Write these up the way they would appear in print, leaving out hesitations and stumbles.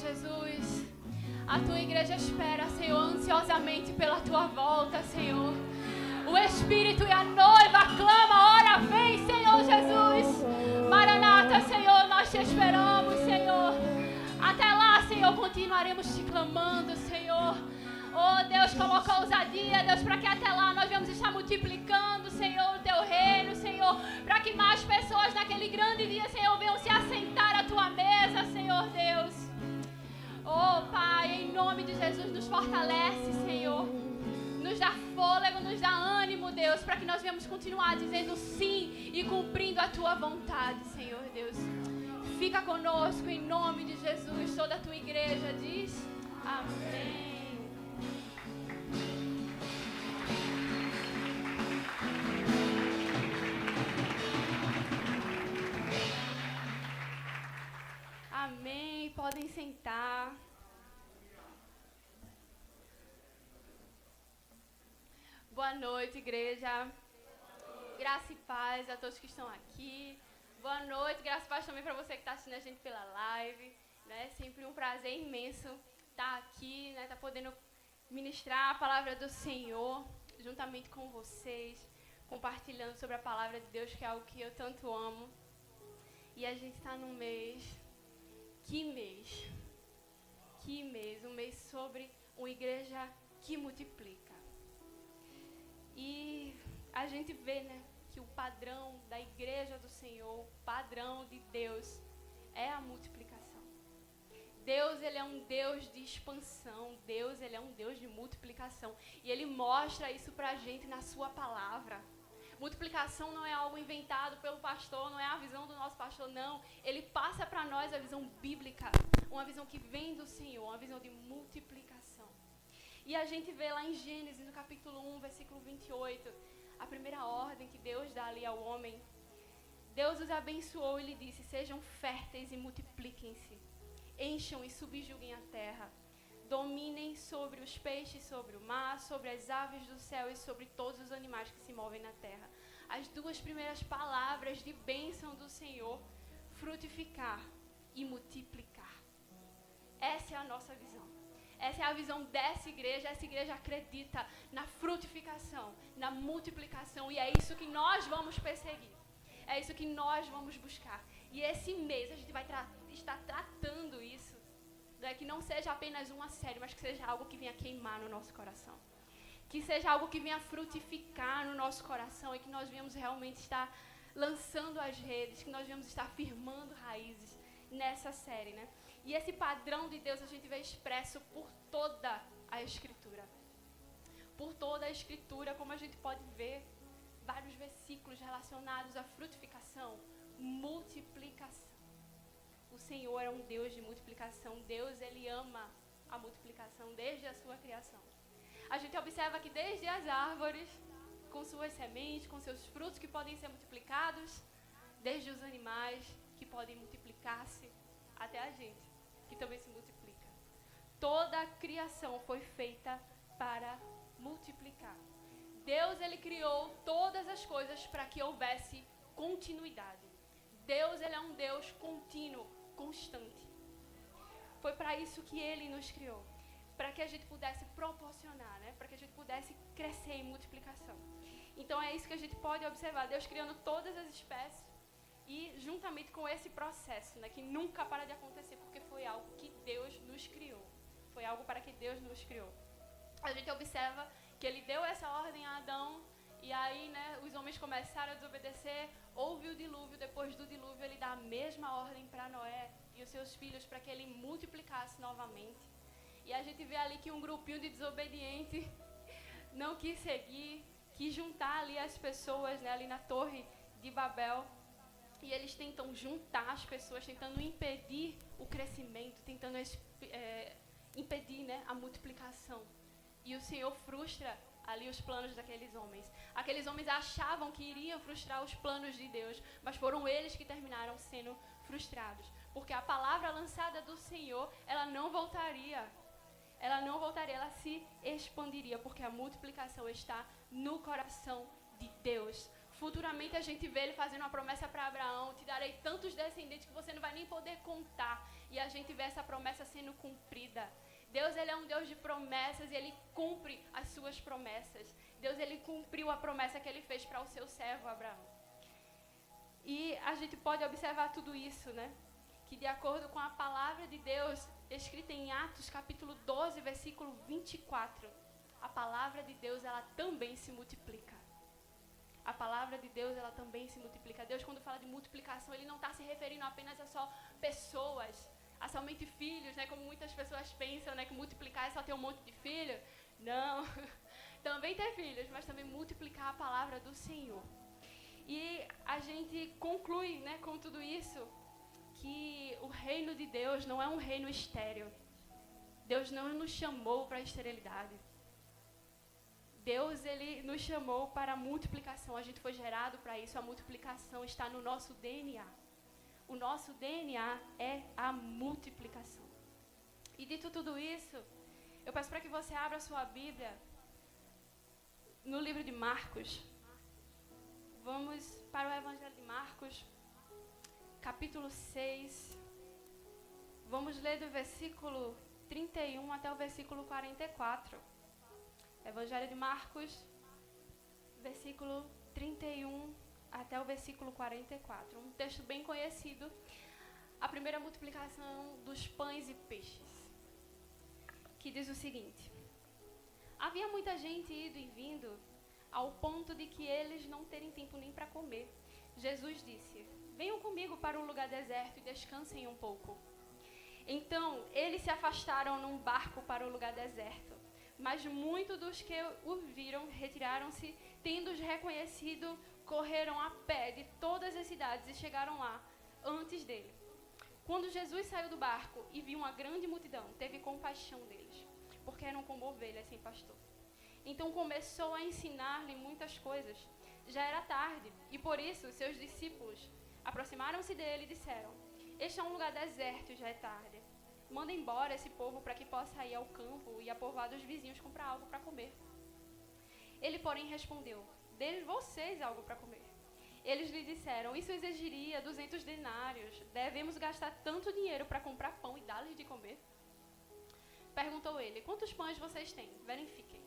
Jesus. A tua igreja espera, Senhor, ansiosamente pela tua volta, Senhor. O Espírito e a noiva clamam, ora vem, Senhor Jesus. Maranata, Senhor, nós te esperamos, Senhor. Até lá, Senhor, continuaremos te clamando, Senhor. Oh, Deus, coloca ousadia, Deus, para que até lá nós vamos estar multiplicando, Senhor, o teu reino, Senhor. Para que mais pessoas naquele grande dia, Senhor, venham se assentar à tua mesa, Senhor, Deus. Oh, Pai, em nome de Jesus, nos fortalece, Senhor. Nos dá fôlego, nos dá ânimo, Deus, para que nós venhamos continuar dizendo sim e cumprindo a tua vontade, Senhor, Deus. Fica conosco em nome de Jesus. Toda a tua igreja diz amém. Amém. Podem sentar. Boa noite, igreja. Graça e paz a todos que estão aqui. Boa noite, graça e paz também para você que está assistindo a gente pela live. Né? Sempre um prazer imenso estar aqui, né? Estar podendo ministrar a palavra do Senhor juntamente com vocês, compartilhando sobre a palavra de Deus, que é algo que eu tanto amo. E a gente está num mês. Que mês? Que mês? Um mês sobre uma igreja que multiplica. E a gente vê, né, que o padrão da igreja do Senhor, o padrão de Deus é a multiplicação. Deus, ele é um Deus de expansão. Deus, ele é um Deus de multiplicação. E ele mostra isso pra gente na sua palavra. Multiplicação não é algo inventado pelo pastor, não é a visão do nosso pastor, não. Ele passa para nós a visão bíblica, uma visão que vem do Senhor, uma visão de multiplicação. E a gente vê lá em Gênesis, no capítulo 1, versículo 28, a primeira ordem que Deus dá ali ao homem. Deus os abençoou e lhe disse: sejam férteis e multipliquem-se, encham e subjuguem a terra. Dominem sobre os peixes, sobre o mar, sobre as aves do céu e sobre todos os animais que se movem na terra. As duas primeiras palavras de bênção do Senhor: frutificar e multiplicar. Essa é a nossa visão. Essa é a visão dessa igreja. Essa igreja acredita na frutificação, na multiplicação. E é isso que nós vamos perseguir. É isso que nós vamos buscar. E esse mês a gente vai estar tratando isso. Que não seja apenas uma série, mas que seja algo que venha queimar no nosso coração. Que seja algo que venha frutificar no nosso coração e que nós venhamos realmente estar lançando as redes, que nós venhamos estar firmando raízes nessa série, né? E esse padrão de Deus a gente vê expresso por toda a Escritura. Por toda a Escritura, como a gente pode ver, vários versículos relacionados à frutificação, multiplicação. O Senhor é um Deus de multiplicação. Deus, ele ama a multiplicação desde a sua criação. A gente observa que desde as árvores, com suas sementes, com seus frutos que podem ser multiplicados, desde os animais que podem multiplicar-se, até a gente, que também se multiplica. Toda a criação foi feita para multiplicar. Deus, ele criou todas as coisas para que houvesse continuidade. Deus, ele é um Deus contínuo, constante. Foi para isso que ele nos criou, para que a gente pudesse proporcionar, né? Para que a gente pudesse crescer em multiplicação. Então é isso que a gente pode observar, Deus criando todas as espécies e juntamente com esse processo, né, que nunca para de acontecer, porque foi algo que Deus nos criou. Foi algo para que Deus nos criou. A gente observa que ele deu essa ordem a Adão e aí, né, os homens começaram a desobedecer. Houve o dilúvio, depois do dilúvio ele dá a mesma ordem para Noé e os seus filhos para que ele multiplicasse novamente. E a gente vê ali que um grupinho de desobedientes não quis seguir, quis juntar ali as pessoas, né, ali na Torre de Babel. E eles tentam juntar as pessoas, tentando impedir o crescimento, tentando impedir, né, a multiplicação. E o Senhor frustra ali os planos daqueles homens. Aqueles homens achavam que iriam frustrar os planos de Deus, mas foram eles que terminaram sendo frustrados. Porque a palavra lançada do Senhor, ela não voltaria. Ela não voltaria, ela se expandiria, porque a multiplicação está no coração de Deus. Futuramente a gente vê ele fazendo uma promessa para Abraão, te darei tantos descendentes que você não vai nem poder contar. E a gente vê essa promessa sendo cumprida. Deus, ele é um Deus de promessas e ele cumpre as suas promessas. Deus, ele cumpriu a promessa que ele fez para o seu servo Abraão. E a gente pode observar tudo isso, né? Que de acordo com a palavra de Deus, escrita em Atos capítulo 12, versículo 24, a palavra de Deus, ela também se multiplica. A palavra de Deus, ela também se multiplica. Deus, quando fala de multiplicação, ele não está se referindo apenas a só pessoas, a somente filhos, né? Como muitas pessoas pensam, né? Que multiplicar é só ter um monte de filho. Não. Também ter filhos, mas também multiplicar a palavra do Senhor. E a gente conclui, né, com tudo isso, que o reino de Deus não é um reino estéril. Deus não nos chamou para a esterilidade. Deus, ele nos chamou para a multiplicação. A gente foi gerado para isso. A multiplicação está no nosso DNA. O nosso DNA é a multiplicação. E dito tudo isso, eu peço para que você abra a sua Bíblia no livro de Marcos. Vamos para o Evangelho de Marcos, capítulo 6. Vamos ler do versículo 31 até o versículo 44. Evangelho de Marcos, versículo 31 até o versículo 44. Um texto bem conhecido. A primeira multiplicação dos pães e peixes. Que diz o seguinte: havia muita gente indo e vindo, ao ponto de que eles não terem tempo nem para comer. Jesus disse: venham comigo para um lugar deserto e descansem um pouco. Então, eles se afastaram num barco para um lugar deserto. Mas muitos dos que o viram retiraram-se, tendo-os reconhecido, correram a pé de todas as cidades e chegaram lá antes dele. Quando Jesus saiu do barco e viu uma grande multidão, teve compaixão deles, porque eram como ovelhas sem pastor. Então começou a ensinar-lhe muitas coisas. Já era tarde, e por isso seus discípulos aproximaram-se dele e disseram: este é um lugar deserto e já é tarde. Manda embora esse povo para que possa ir ao campo e a povoados vizinhos comprar algo para comer. Ele, porém, respondeu: dê-lhes vocês algo para comer. Eles lhe disseram: isso exigiria 200 denários. Devemos gastar tanto dinheiro para comprar pão e dar-lhes de comer? Perguntou ele: quantos pães vocês têm? Verifiquem.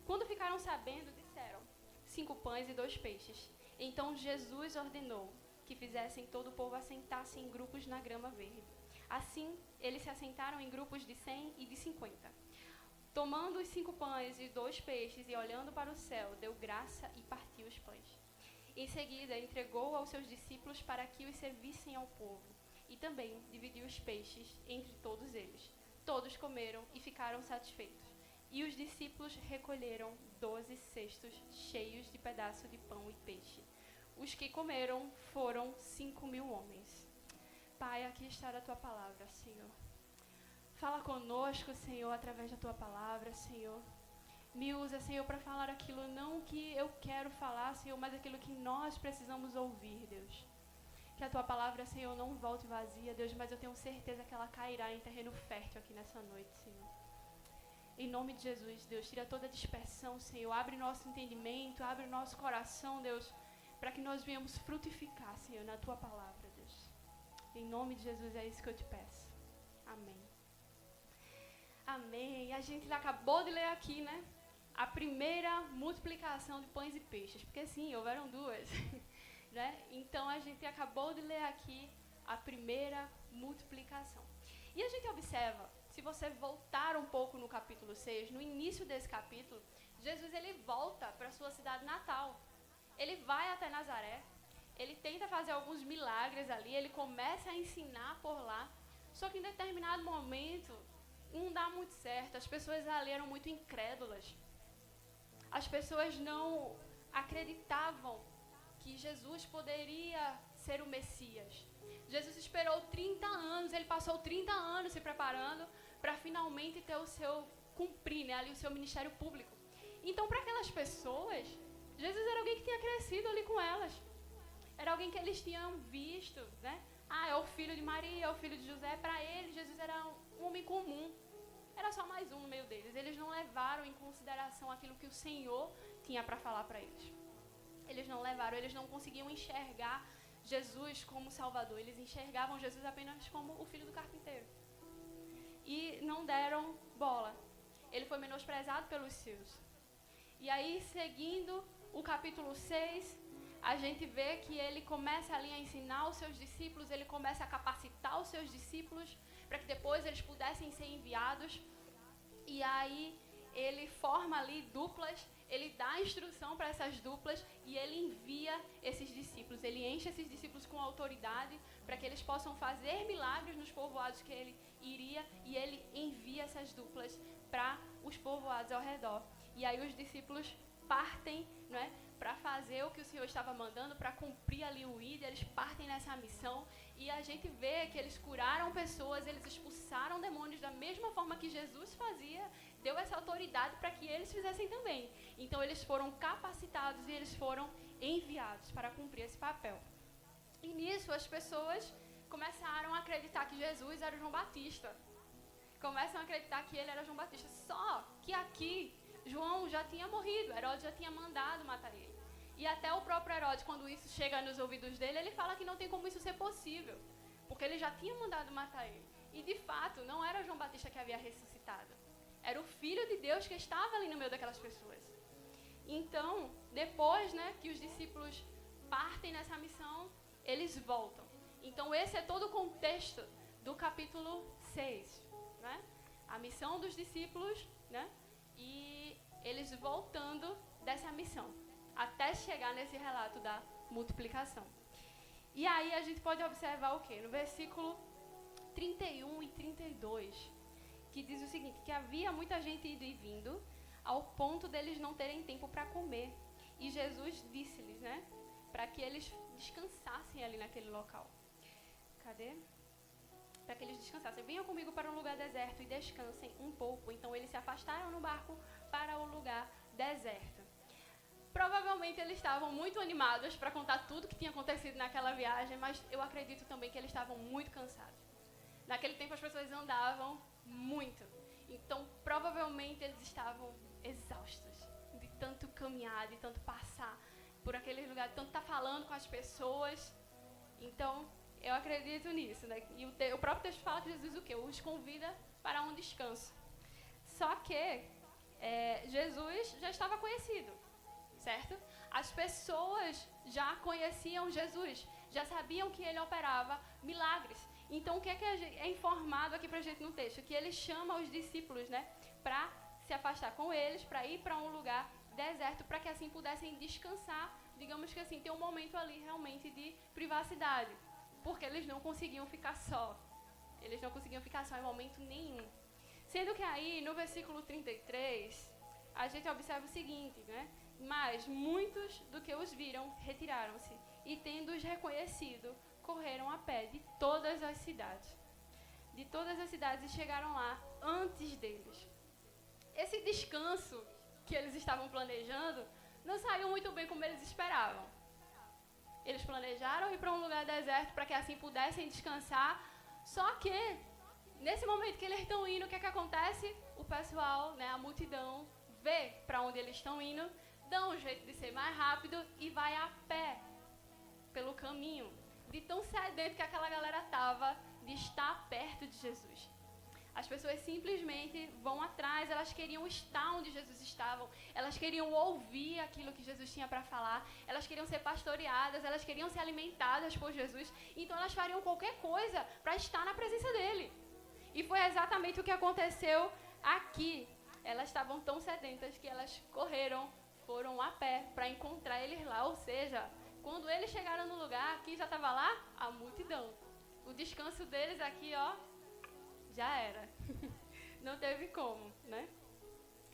Quando ficaram sabendo, disseram: 5 pães e 2 peixes. Então Jesus ordenou que fizessem todo o povo assentar-se em grupos na grama verde. Assim, eles se assentaram em grupos de 100 e de 50. Tomando os 5 pães e 2 peixes e olhando para o céu, deu graça e partiu os pães. Em seguida, entregou aos seus discípulos para que os servissem ao povo. E também dividiu os peixes entre todos eles. Todos comeram e ficaram satisfeitos. E os discípulos recolheram 12 cestos cheios de pedaços de pão e peixe. Os que comeram foram 5.000 homens. Pai, aqui está a tua palavra, Senhor. Fala conosco, Senhor, através da tua palavra, Senhor. Me usa, Senhor, para falar aquilo não que eu quero falar, Senhor, mas aquilo que nós precisamos ouvir, Deus. Que a tua palavra, Senhor, não volte vazia, Deus, mas eu tenho certeza que ela cairá em terreno fértil aqui nessa noite, Senhor. Em nome de Jesus, Deus, tira toda a dispersão, Senhor. Abre nosso entendimento, abre nosso coração, Deus, para que nós venhamos frutificar, Senhor, na tua palavra, Deus. Em nome de Jesus, é isso que eu te peço. Amém. Amém. A gente acabou de ler aqui, né? A primeira multiplicação de pães e peixes. Porque sim, houveram 2. Né? Então a gente acabou de ler aqui a primeira multiplicação. E a gente observa, se você voltar um pouco no capítulo 6, no início desse capítulo, Jesus ele volta para a sua cidade natal. Ele vai até Nazaré. Ele tenta fazer alguns milagres ali, ele começa a ensinar por lá, só que em determinado momento não dá muito certo, as pessoas ali eram muito incrédulas, as pessoas não acreditavam que Jesus poderia ser o Messias. Jesus esperou 30 anos, ele passou 30 anos se preparando para finalmente ter o seu, cumprir, né, ali o seu ministério público. Então, para aquelas pessoas, Jesus era alguém que tinha crescido ali com elas. Era alguém que eles tinham visto, né? Ah, é o filho de Maria, é o filho de José. Para eles, Jesus era um homem comum. Era só mais um no meio deles. Eles não levaram em consideração aquilo que o Senhor tinha para falar para eles. eles não levaram, eles não conseguiam enxergar Jesus como Salvador. Eles enxergavam Jesus apenas como o filho do carpinteiro. E não deram bola. Ele foi menosprezado pelos seus. E aí, seguindo o capítulo 6, a gente vê que ele começa ali a ensinar os seus discípulos, ele começa a capacitar os seus discípulos para que depois eles pudessem ser enviados. E aí, ele forma ali duplas, ele dá instrução para essas duplas e ele envia esses discípulos. Ele enche esses discípulos com autoridade para que eles possam fazer milagres nos povoados que ele iria, e ele envia essas duplas para os povoados ao redor. E aí os discípulos partem, não é, para fazer o que o Senhor estava mandando, para cumprir ali o ID, eles partem nessa missão, e a gente vê que eles curaram pessoas, eles expulsaram demônios da mesma forma que Jesus fazia, deu essa autoridade para que eles fizessem também. Então eles foram capacitados e eles foram enviados para cumprir esse papel. E nisso as pessoas começaram a acreditar que Jesus era João Batista. Começam a acreditar que ele era João Batista. Só que aqui João já tinha morrido, Herodes já tinha mandado matar ele. E até o próprio Herodes, quando isso chega nos ouvidos dele, ele fala que não tem como isso ser possível, porque ele já tinha mandado matar ele. E de fato, não era João Batista que havia ressuscitado. Era o Filho de Deus que estava ali no meio daquelas pessoas. Então, depois, né, que os discípulos partem nessa missão, eles voltam. Então, esse é todo o contexto do capítulo 6, né? A missão dos discípulos, né? E eles voltando dessa missão, até chegar nesse relato da multiplicação. E aí a gente pode observar o quê? No versículo 31 e 32, que diz o seguinte, que havia muita gente indo e vindo, ao ponto deles não terem tempo para comer. E Jesus disse-lhes, né, para que eles descansassem ali naquele local. Cadê? Para que eles descansassem. Venham comigo para um lugar deserto e descansem um pouco. Então eles se afastaram no barco para o lugar deserto. Provavelmente eles estavam muito animados para contar tudo que tinha acontecido naquela viagem, mas eu acredito também que eles estavam muito cansados. Naquele tempo as pessoas andavam muito. Então provavelmente eles estavam exaustos de tanto caminhar, de tanto passar por aquele lugar, de tanto estar falando com as pessoas. Então eu acredito nisso, né? E o próprio texto fala que Jesus o quê? Os convida para um descanso. Só que Jesus já estava conhecido, certo? As pessoas já conheciam Jesus, já sabiam que ele operava milagres. Então, o que é informado aqui para a gente no texto? Que ele chama os discípulos, né, para se afastar com eles, para ir para um lugar deserto, para que assim pudessem descansar, digamos que assim, ter um momento ali realmente de privacidade. Porque eles não conseguiam ficar só. Eles não conseguiam ficar só em momento nenhum. Sendo que aí, no versículo 33, a gente observa o seguinte, né? Mas muitos do que os viram retiraram-se e, tendo-os reconhecido, correram a pé de todas as cidades. De todas as cidades e chegaram lá antes deles. Esse descanso que eles estavam planejando não saiu muito bem como eles esperavam. Eles planejaram ir para um lugar deserto para que assim pudessem descansar. Só que, nesse momento que eles estão indo, o que é que acontece? O pessoal, né, a multidão, vê para onde eles estão indo, dá um jeito de ser mais rápido e vai a pé pelo caminho. De tão sedento que aquela galera estava de estar perto de Jesus. As pessoas simplesmente vão atrás, elas queriam estar onde Jesus estava, elas queriam ouvir aquilo que Jesus tinha para falar, elas queriam ser pastoreadas, elas queriam ser alimentadas por Jesus, então elas fariam qualquer coisa para estar na presença dele. E foi exatamente o que aconteceu aqui. Elas estavam tão sedentas que elas correram, foram a pé para encontrar eles lá, ou seja, quando eles chegaram no lugar, quem já estava lá? A multidão. O descanso deles aqui, ó, já era. Não teve como, né?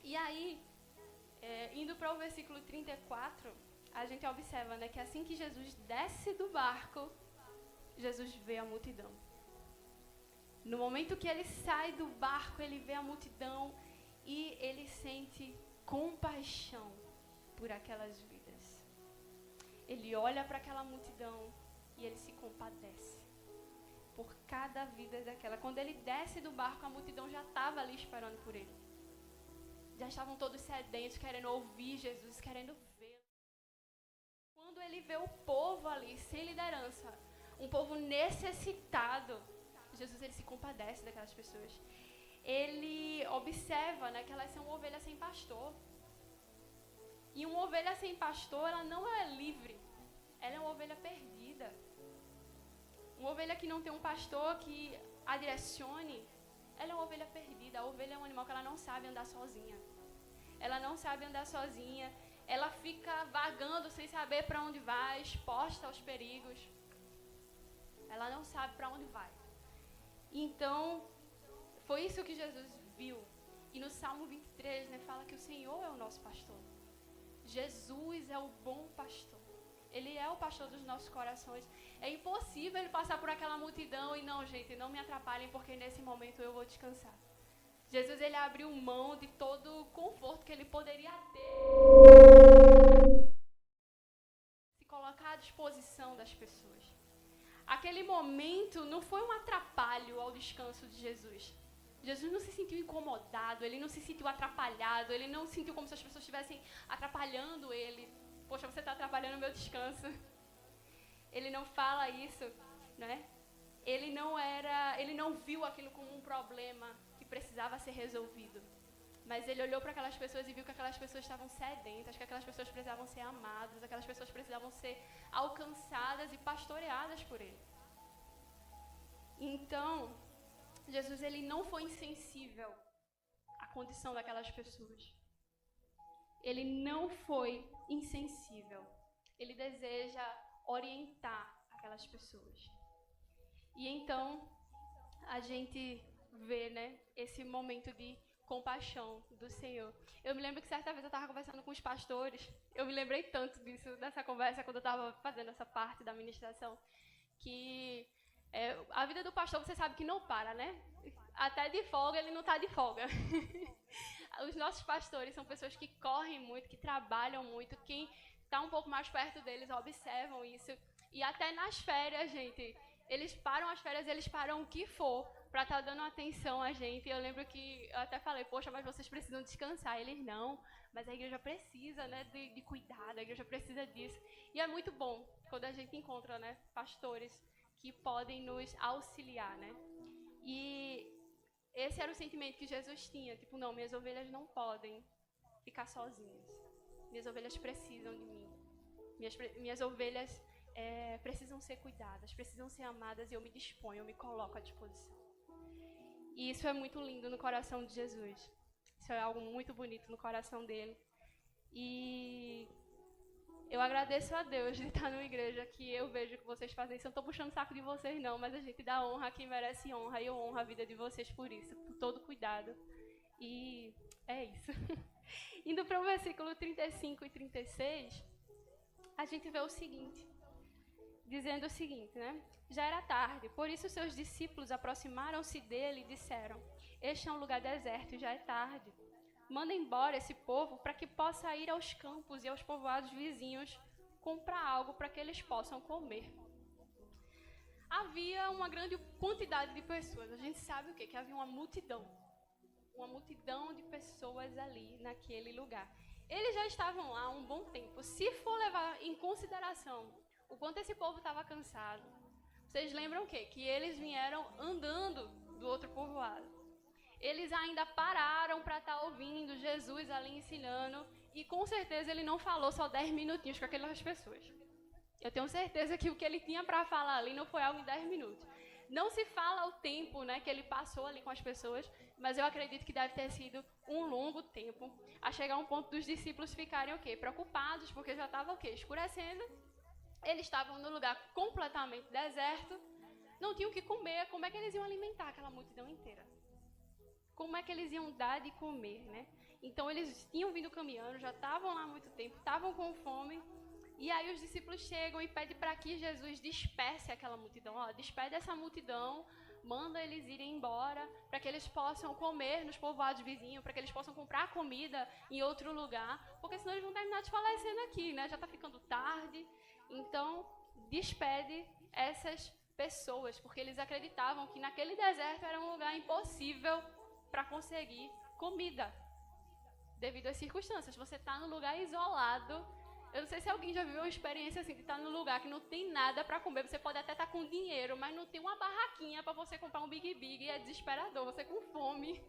E aí, indo para o versículo 34, a gente observa, né, que assim que Jesus desce do barco, Jesus vê a multidão. No momento que ele sai do barco, ele vê a multidão e ele sente compaixão por aquelas vidas. Ele olha para aquela multidão e ele se compadece por cada vida daquela. Quando ele desce do barco, a multidão já estava ali esperando por ele. Já estavam todos sedentos, querendo ouvir Jesus, querendo vê-lo. quando ele vê o povo ali, sem liderança, um povo necessitado, Jesus ele se compadece daquelas pessoas. Ele observa, né, que elas são ovelhas sem pastor. E uma ovelha sem pastor, ela não é livre. Ela é uma ovelha perdida. Uma ovelha que não tem um pastor que a direcione, ela é uma ovelha perdida. A ovelha é um animal que ela não sabe andar sozinha. Ela não sabe andar sozinha. Ela fica vagando sem saber para onde vai, exposta aos perigos. Ela não sabe para onde vai. Então, foi isso que Jesus viu. E no Salmo 23, né, fala que o Senhor é o nosso pastor. Jesus é o bom pastor. Ele é o pastor dos nossos corações. É impossível ele passar por aquela multidão e não, gente, não me atrapalhem porque nesse momento eu vou descansar. Jesus, ele abriu mão de todo o conforto que ele poderia ter. Se colocar à disposição das pessoas. Aquele momento não foi um atrapalho ao descanso de Jesus. Jesus não se sentiu incomodado, ele não se sentiu atrapalhado, ele não sentiu como se as pessoas estivessem atrapalhando ele. Poxa, você está atrapalhando o meu descanso. Ele não fala isso, né? Ele não viu aquilo como um problema que precisava ser resolvido. Mas ele olhou para aquelas pessoas e viu que aquelas pessoas estavam sedentas, que aquelas pessoas precisavam ser amadas, aquelas pessoas precisavam ser alcançadas e pastoreadas por ele. Então, Jesus ele não foi insensível à condição daquelas pessoas. Ele não foi insensível. Ele deseja orientar aquelas pessoas. E então, a gente vê, né, esse momento de compaixão do Senhor. Eu me lembro que certa vez eu estava conversando com os pastores. Eu me lembrei tanto disso, dessa conversa, quando eu estava fazendo essa parte da ministração, que a vida do pastor, você sabe que não para, né? Até de folga, ele não está de folga. Os nossos pastores são pessoas que correm muito, que trabalham muito. Quem está um pouco mais perto deles observam isso. E até nas férias, gente, eles param as férias, eles param o que for para estar dando atenção a gente. Eu lembro que eu até falei, poxa, mas vocês precisam descansar. Eles não, mas a igreja precisa, né, de cuidado, a igreja precisa disso. E é muito bom quando a gente encontra, né, pastores que podem nos auxiliar, né? E esse era o sentimento que Jesus tinha, tipo, não, minhas ovelhas não podem ficar sozinhas. Minhas ovelhas precisam de mim. Minhas ovelhas precisam ser cuidadas, precisam ser amadas e eu me disponho, eu me coloco à disposição. E isso é muito lindo no coração de Jesus. Isso é algo muito bonito no coração dele. E eu agradeço a Deus de estar numa igreja que eu vejo que vocês fazem isso. Eu não estou puxando o saco de vocês, não, mas a gente dá honra a quem merece honra. E eu honro a vida de vocês por isso, por todo cuidado. E é isso. Indo para o versículo 35 e 36, a gente vê o seguinte, dizendo o seguinte, né? Já era tarde, por isso seus discípulos aproximaram-se dele e disseram, este é um lugar deserto e já é tarde. Manda embora esse povo para que possa ir aos campos e aos povoados vizinhos comprar algo para que eles possam comer. Havia uma grande quantidade de pessoas. A gente sabe o quê? Que havia uma multidão de pessoas ali naquele lugar. Eles já estavam lá há um bom tempo. Se for levar em consideração o quanto esse povo estava cansado, vocês lembram o quê? Que eles vieram andando do outro povoado. Eles ainda pararam para estar ouvindo Jesus ali ensinando e com certeza ele não falou só 10 minutinhos com aquelas pessoas. Eu tenho certeza que o que ele tinha para falar ali não foi algo em 10 minutos. Não se fala o tempo, né, que ele passou ali com as pessoas, mas eu acredito que deve ter sido um longo tempo, a chegar a um ponto dos discípulos ficarem o quê? Preocupados, porque já estava o quê? Escurecendo. Eles estavam num lugar completamente deserto, não tinham o que comer, como é que eles iam alimentar aquela multidão inteira? Como é que eles iam dar de comer, né? Então eles tinham vindo caminhando, já estavam lá há muito tempo, estavam com fome. E aí os discípulos chegam e pedem para que Jesus disperse aquela multidão. Ó, despede essa multidão, manda eles irem embora, para que eles possam comer nos povoados vizinhos, para que eles possam comprar comida em outro lugar, porque senão eles vão terminar desfalecendo aqui, né? Já está ficando tarde. Então, despede essas pessoas, porque eles acreditavam que naquele deserto era um lugar impossível para conseguir comida, devido às circunstâncias. Você está num lugar isolado, Eu não sei se alguém já viveu uma experiência assim, de estar num lugar que não tem nada para comer. Você pode até estar com dinheiro, mas não tem uma barraquinha para você comprar um Big Big. E é desesperador, você com fome.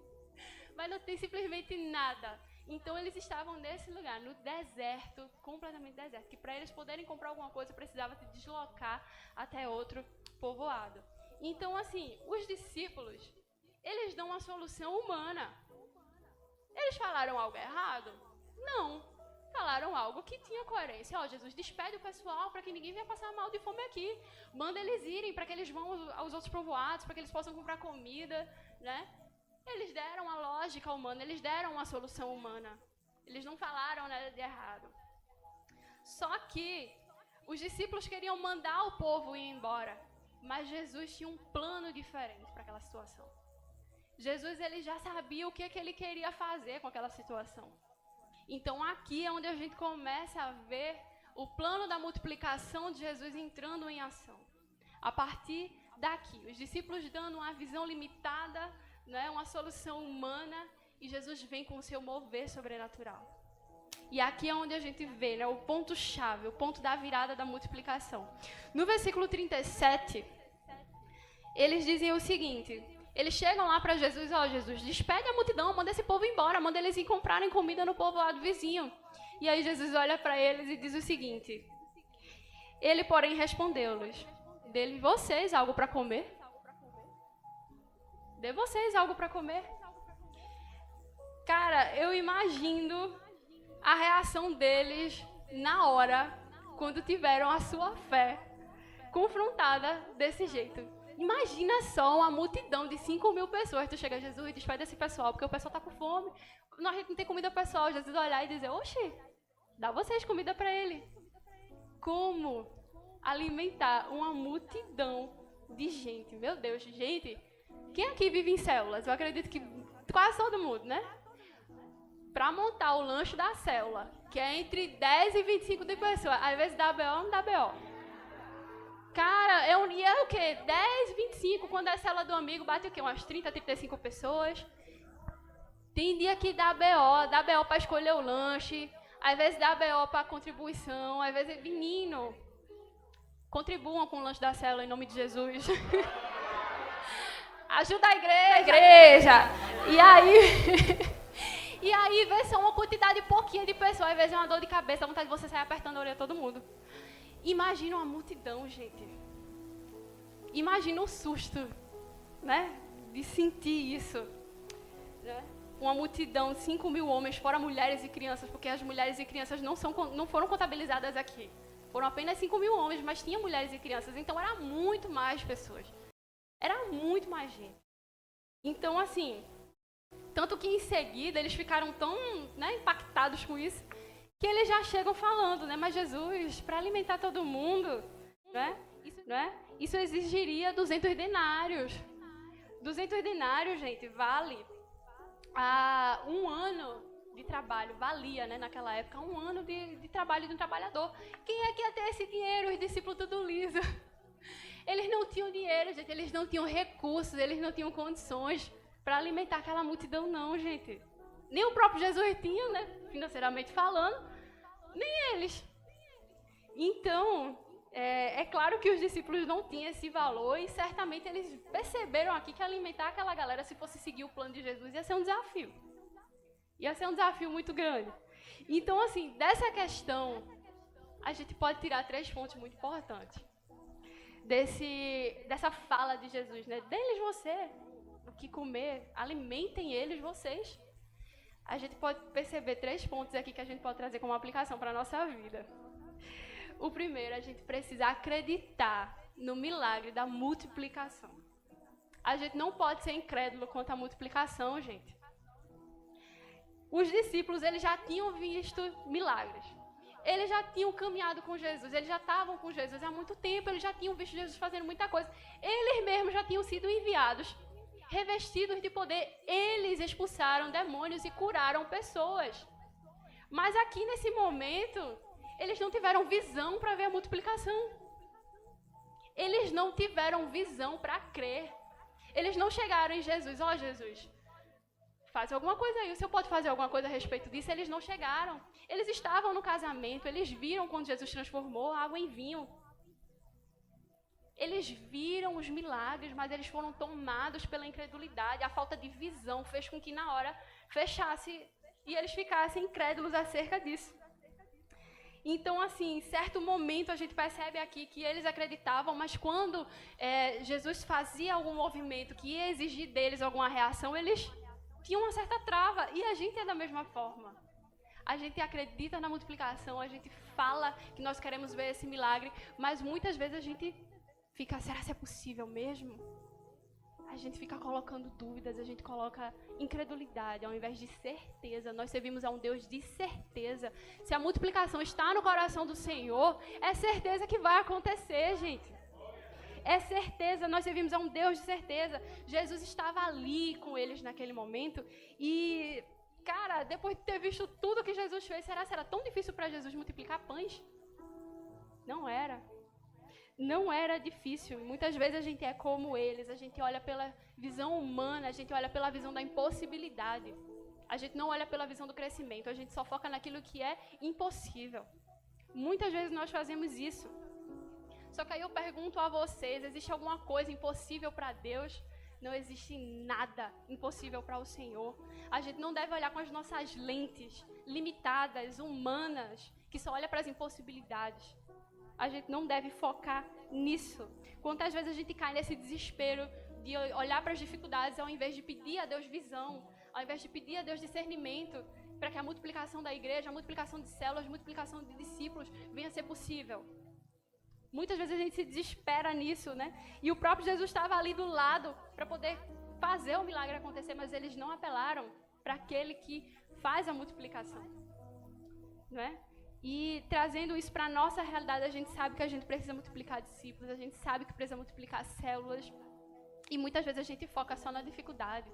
Mas não tem simplesmente nada. Então eles estavam nesse lugar, no deserto, completamente deserto. Que para eles poderem comprar alguma coisa, precisava se deslocar até outro povoado. Então, assim, os discípulos, eles dão uma solução humana. Eles falaram algo errado? Não. Falaram algo que tinha coerência. Ó, Jesus, despede o pessoal para que ninguém venha passar mal de fome aqui. Manda eles irem para que eles vão aos outros povoados, para que eles possam comprar comida, né? Eles deram a lógica humana, eles deram uma solução humana. Eles não falaram nada de errado. Só que os discípulos queriam mandar o povo ir embora, mas Jesus tinha um plano diferente para aquela situação. Jesus, ele já sabia o que ele queria fazer com aquela situação. Então aqui é onde a gente começa a ver o plano da multiplicação de Jesus entrando em ação. A partir daqui, os discípulos dando uma visão limitada, né, uma solução humana, e Jesus vem com o seu mover sobrenatural. E aqui é onde a gente vê, né, o ponto-chave, o ponto da virada da multiplicação. No versículo 37, eles dizem o seguinte... Eles chegam lá para Jesus, ó, Jesus, despede a multidão, manda esse povo embora, manda eles ir comprarem comida no povoado vizinho. E aí Jesus olha para eles e diz o seguinte, ele, porém, respondeu-lhes, dê vocês algo para comer? Dê vocês algo para comer? Cara, eu imagino a reação deles na hora, quando tiveram a sua fé confrontada desse jeito. Imagina só uma multidão de 5.000 pessoas. Tu chega a Jesus e despede esse pessoal, porque o pessoal está com fome. A gente não tem comida para o pessoal. Jesus olhar e dizer, oxe, dá vocês comida para ele. Como alimentar uma multidão de gente? Meu Deus, gente. Quem aqui vive em células? Eu acredito que quase todo mundo, né? Para montar o lanche da célula, que é entre 10 e 25 de pessoas. Às vezes dá BO, não dá BO. Cara, é o quê? 10, 25, quando é a célula do amigo, bate o quê? Umas 30, 35 pessoas. Tem dia que dá BO para escolher o lanche, às vezes dá BO para contribuição, às vezes, menino, contribuam com o lanche da célula em nome de Jesus. Ajuda a igreja. E aí, vê só uma quantidade pouquinha de pessoas, às vezes é uma dor de cabeça, dá vontade de você sair apertando a orelha de todo mundo. Imagina uma multidão, gente. Imagina um susto, né? De sentir isso. Né? Uma multidão, 5.000 homens, fora mulheres e crianças, porque as mulheres e crianças não foram contabilizadas aqui. Foram apenas 5.000 homens, mas tinha mulheres e crianças, então era muito mais pessoas. Era muito mais gente. Então, assim, tanto que em seguida eles ficaram tão, né, impactados com isso, que eles já chegam falando, né? Mas Jesus, para alimentar todo mundo, né? Isso exigiria 200 denários. 200 denários, gente, vale um ano de trabalho. Valia, né, naquela época, um ano de trabalho de um trabalhador. Quem é que ia ter esse dinheiro? Os discípulos tudo liso. Eles não tinham dinheiro, gente. Eles não tinham recursos, eles não tinham condições para alimentar aquela multidão, não, gente. Nem o próprio Jesus tinha, né, financeiramente falando. Nem eles. Então, é claro que os discípulos não tinham esse valor e certamente eles perceberam aqui que alimentar aquela galera, se fosse seguir o plano de Jesus, ia ser um desafio. Ia ser um desafio muito grande. Então, assim, dessa questão, a gente pode tirar 3 pontos muito importantes. Dessa fala de Jesus, né? Deles você, o que comer, alimentem eles vocês. A gente pode perceber 3 pontos aqui que a gente pode trazer como aplicação para a nossa vida. O primeiro, a gente precisa acreditar no milagre da multiplicação. A gente não pode ser incrédulo quanto à multiplicação, gente. Os discípulos, eles já tinham visto milagres. Eles já tinham caminhado com Jesus, eles já estavam com Jesus há muito tempo, eles já tinham visto Jesus fazendo muita coisa. Eles mesmos já tinham sido enviados, revestidos de poder, eles expulsaram demônios e curaram pessoas. Mas aqui nesse momento, eles não tiveram visão para ver a multiplicação. Eles não tiveram visão para crer. Eles não chegaram em Jesus, ó Jesus, faz alguma coisa aí, o senhor pode fazer alguma coisa a respeito disso? Eles não chegaram. Eles estavam no casamento, eles viram quando Jesus transformou a água em vinho. Eles viram os milagres, mas eles foram tomados pela incredulidade. A falta de visão fez com que na hora fechasse e eles ficassem incrédulos acerca disso. Então, assim, em certo momento a gente percebe aqui que eles acreditavam, mas quando Jesus fazia algum movimento que ia exigir deles alguma reação, eles tinham uma certa trava. E a gente é da mesma forma. A gente acredita na multiplicação, a gente fala que nós queremos ver esse milagre, mas muitas vezes a gente fica, será que é possível mesmo? A gente fica colocando dúvidas, a gente coloca incredulidade ao invés de certeza. Nós servimos a um Deus de certeza. Se a multiplicação está no coração do Senhor, é certeza que vai acontecer, gente. É certeza, nós servimos a um Deus de certeza. Jesus estava ali com eles naquele momento e, cara, depois de ter visto tudo que Jesus fez, será tão difícil para Jesus multiplicar pães? Não era. Não era difícil. Muitas vezes a gente é como eles, a gente olha pela visão humana, a gente olha pela visão da impossibilidade. A gente não olha pela visão do crescimento, a gente só foca naquilo que é impossível. Muitas vezes nós fazemos isso. Só que aí eu pergunto a vocês, existe alguma coisa impossível para Deus? Não existe nada impossível para o Senhor. A gente não deve olhar com as nossas lentes limitadas, humanas, que só olha para as impossibilidades. A gente não deve focar nisso. Quantas vezes a gente cai nesse desespero de olhar para as dificuldades ao invés de pedir a Deus visão, ao invés de pedir a Deus discernimento, para que a multiplicação da igreja, a multiplicação de células, a multiplicação de discípulos venha a ser possível. Muitas vezes a gente se desespera nisso, né? E o próprio Jesus estava ali do lado para poder fazer o milagre acontecer, mas eles não apelaram para aquele que faz a multiplicação, não é? E trazendo isso para a nossa realidade, a gente sabe que a gente precisa multiplicar discípulos, a gente sabe que precisa multiplicar células. E muitas vezes a gente foca só na dificuldade.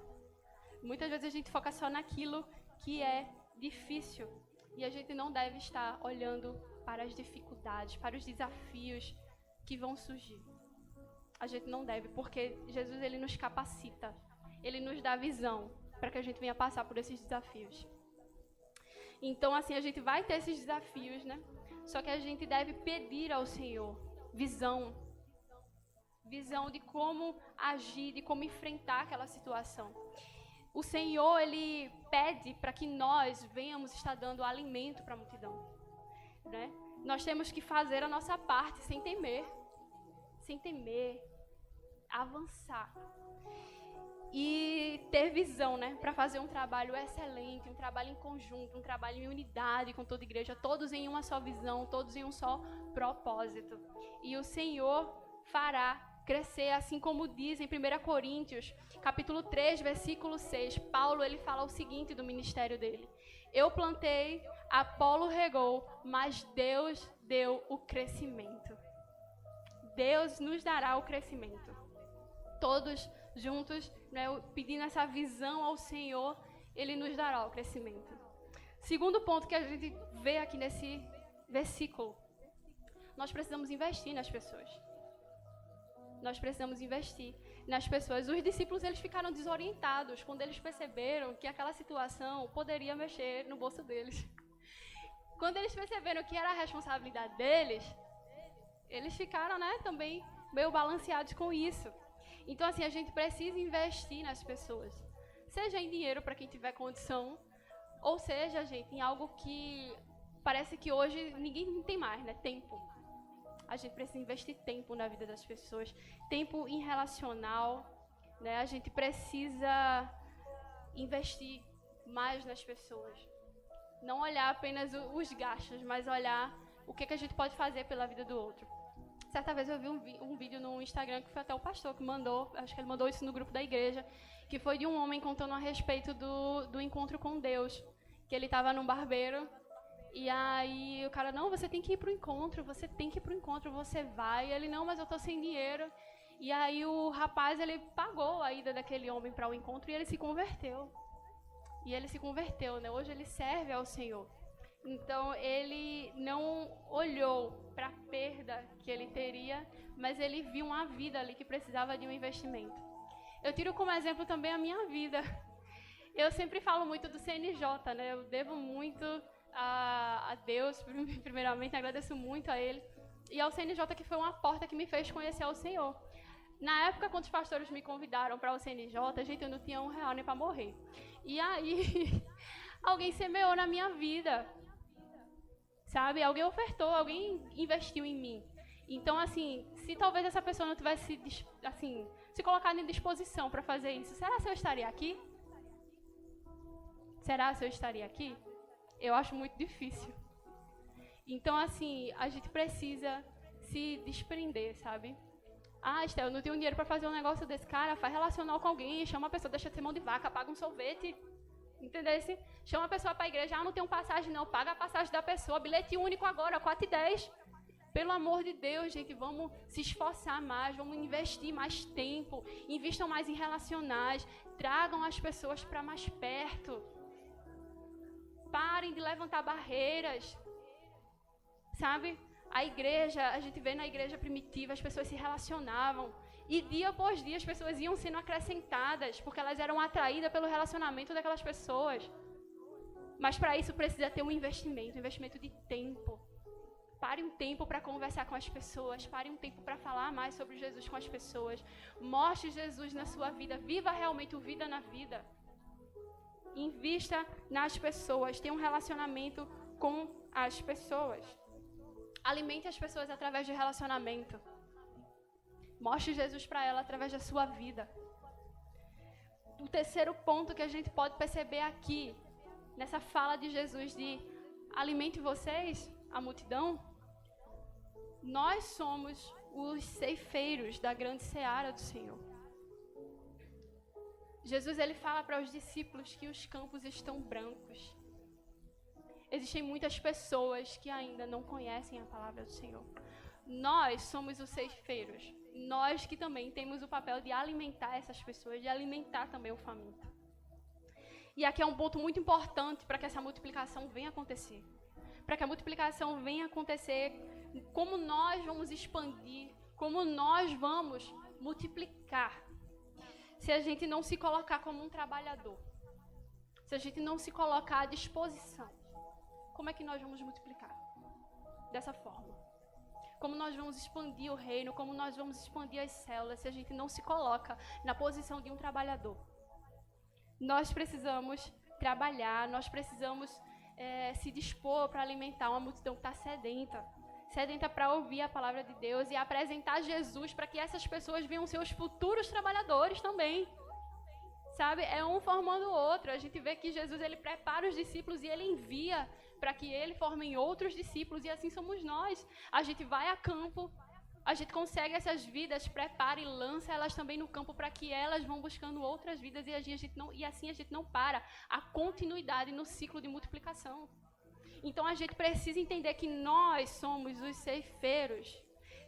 Muitas vezes a gente foca só naquilo que é difícil. E a gente não deve estar olhando para as dificuldades, para os desafios que vão surgir. A gente não deve, porque Jesus ele nos capacita. Ele nos dá visão para que a gente venha passar por esses desafios. Então, assim, a gente vai ter esses desafios, né? Só que a gente deve pedir ao Senhor visão. Visão de como agir, de como enfrentar aquela situação. O Senhor, Ele pede para que nós venhamos estar dando alimento para a multidão, né? Nós temos que fazer a nossa parte sem temer. Sem temer. Avançar. E ter visão, né, para fazer um trabalho excelente, um trabalho em conjunto, um trabalho em unidade com toda a igreja, todos em uma só visão, todos em um só propósito. E o Senhor fará crescer, assim como diz em 1 Coríntios, capítulo 3, versículo 6, Paulo ele fala o seguinte do ministério dele: eu plantei, Apolo regou, mas Deus deu o crescimento. Deus nos dará o crescimento. Todos juntos, né, pedindo essa visão ao Senhor, Ele nos dará o crescimento. Segundo ponto que a gente vê aqui nesse versículo, nós precisamos investir nas pessoas. Nós precisamos investir nas pessoas. Os discípulos eles ficaram desorientados quando eles perceberam que aquela situação poderia mexer no bolso deles. Quando eles perceberam que era a responsabilidade deles, eles ficaram, né, também meio balanceados com isso. Então, assim, a gente precisa investir nas pessoas. Seja em dinheiro para quem tiver condição, ou seja, gente, em algo que parece que hoje ninguém tem mais, né? Tempo. A gente precisa investir tempo na vida das pessoas. Tempo em relacional, né? A gente precisa investir mais nas pessoas. Não olhar apenas os gastos, mas olhar o que a gente pode fazer pela vida do outro. Certa vez eu vi um vídeo no Instagram que foi até o pastor que mandou, acho que ele mandou isso no grupo da igreja, que foi de um homem contando a respeito do encontro com Deus, que ele estava num barbeiro, e aí o cara, não, você tem que ir para o encontro, você vai, e ele, não, mas eu estou sem dinheiro, e aí o rapaz, ele pagou a ida daquele homem para o encontro, e ele se converteu, né? Hoje ele serve ao Senhor. Então, ele não olhou para a perda que ele teria, mas ele viu uma vida ali que precisava de um investimento. Eu tiro como exemplo também a minha vida. Eu sempre falo muito do CNJ, né? Eu devo muito a Deus, primeiramente, agradeço muito a Ele. E ao CNJ, que foi uma porta que me fez conhecer o Senhor. Na época, quando os pastores me convidaram para o CNJ, gente, eu não tinha R$1 nem para morrer. E aí, alguém semeou na minha vida, sabe? Alguém ofertou, alguém investiu em mim. Então, assim, se talvez essa pessoa não tivesse, assim, se colocado em disposição para fazer isso, será que eu estaria aqui? Será que eu estaria aqui? Eu acho muito difícil. Então, assim, a gente precisa se desprender, sabe? Ah, Estel, eu não tenho dinheiro para fazer um negócio desse. Cara, faz relacional com alguém, chama a pessoa, deixa de ser mão de vaca, paga um sorvete. Entendeu? Chama a pessoa para a igreja. Ah, não tenho passagem não, paga a passagem da pessoa. Bilhete único agora, 4,10. Pelo amor de Deus, gente, vamos se esforçar mais, vamos investir mais tempo, invistam mais em relacionais, tragam as pessoas para mais perto. Parem de levantar barreiras, sabe? A igreja, a gente vê na igreja primitiva, as pessoas se relacionavam. E dia após dia as pessoas iam sendo acrescentadas, porque elas eram atraídas pelo relacionamento daquelas pessoas. Mas para isso precisa ter um investimento de tempo. Pare um tempo para conversar com as pessoas, pare um tempo para falar mais sobre Jesus com as pessoas. Mostre Jesus na sua vida, viva realmente o vida na vida. Invista nas pessoas, tenha um relacionamento com as pessoas. Alimente as pessoas através de relacionamento. Mostre Jesus para ela através da sua vida. O terceiro ponto que a gente pode perceber aqui, nessa fala de Jesus de alimente vocês, a multidão, nós somos os ceifeiros da grande seara do Senhor. Jesus, ele fala para os discípulos que os campos estão brancos. Existem muitas pessoas que ainda não conhecem a palavra do Senhor. Nós somos os ceifeiros. Nós que também temos o papel de alimentar essas pessoas, de alimentar também o faminto. E aqui é um ponto muito importante para que essa multiplicação venha acontecer. Para que a multiplicação venha acontecer, como nós vamos expandir, como nós vamos multiplicar. Se a gente não se colocar como um trabalhador, se a gente não se colocar à disposição, como é que nós vamos multiplicar? Dessa forma. Como nós vamos expandir o reino, como nós vamos expandir as células, se a gente não se coloca na posição de um trabalhador. Nós precisamos trabalhar, nós precisamos se dispor para alimentar uma multidão que está sedenta para ouvir a palavra de Deus e apresentar Jesus para que essas pessoas venham ser os futuros trabalhadores também. Sabe? É um formando o outro. A gente vê que Jesus, ele prepara os discípulos e ele envia para que ele formem outros discípulos, e assim somos nós. A gente vai a campo, a gente consegue essas vidas, prepara e lança elas também no campo para que elas vão buscando outras vidas, e assim a gente não para a continuidade no ciclo de multiplicação. Então a gente precisa entender que nós somos os ceifeiros.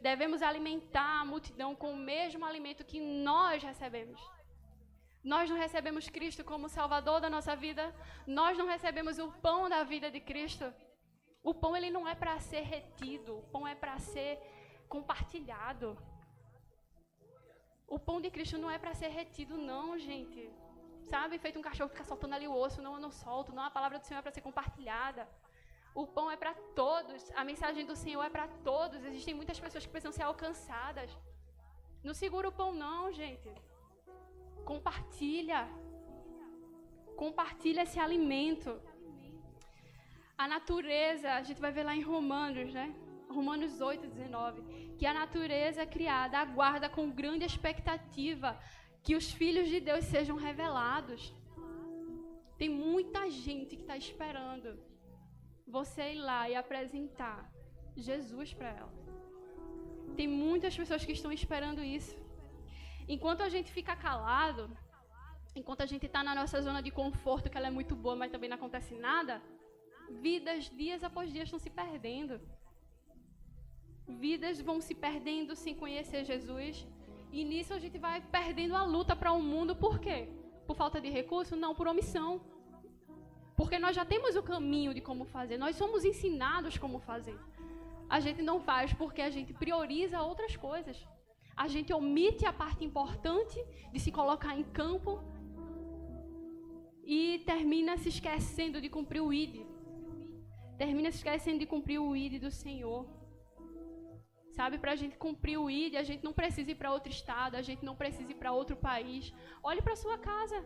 Devemos alimentar a multidão com o mesmo alimento que nós recebemos. Nós não recebemos Cristo como Salvador da nossa vida. Nós não recebemos o pão da vida de Cristo. O pão, ele não é para ser retido. O pão é para ser compartilhado. O pão de Cristo não é para ser retido, não, gente. Sabe? Feito um cachorro que fica soltando ali o osso. Não, eu não solto. Não, a palavra do Senhor é para ser compartilhada. O pão é para todos. A mensagem do Senhor é para todos. Existem muitas pessoas que precisam ser alcançadas. Não segura o pão, não, gente. Compartilha esse alimento. A natureza, a gente vai ver lá em Romanos, né? Romanos 8:19, que a natureza criada aguarda com grande expectativa que os filhos de Deus sejam revelados. Tem muita gente que está esperando você ir lá e apresentar Jesus para ela. Tem muitas pessoas que estão esperando isso. Enquanto a gente fica calado, enquanto a gente está na nossa zona de conforto, que ela é muito boa, mas também não acontece nada, vidas, dias após dias, estão se perdendo. Vidas vão se perdendo sem conhecer Jesus. E nisso a gente vai perdendo a luta para o mundo. Por quê? Por falta de recurso? Não, por omissão. Porque nós já temos o caminho de como fazer. Nós somos ensinados como fazer. A gente não faz porque a gente prioriza outras coisas. A gente omite a parte importante de se colocar em campo e termina se esquecendo de cumprir o ID. Termina se esquecendo de cumprir o ID do Senhor. Sabe, para a gente cumprir o ID, a gente não precisa ir para outro estado, a gente não precisa ir para outro país. Olhe para a sua casa.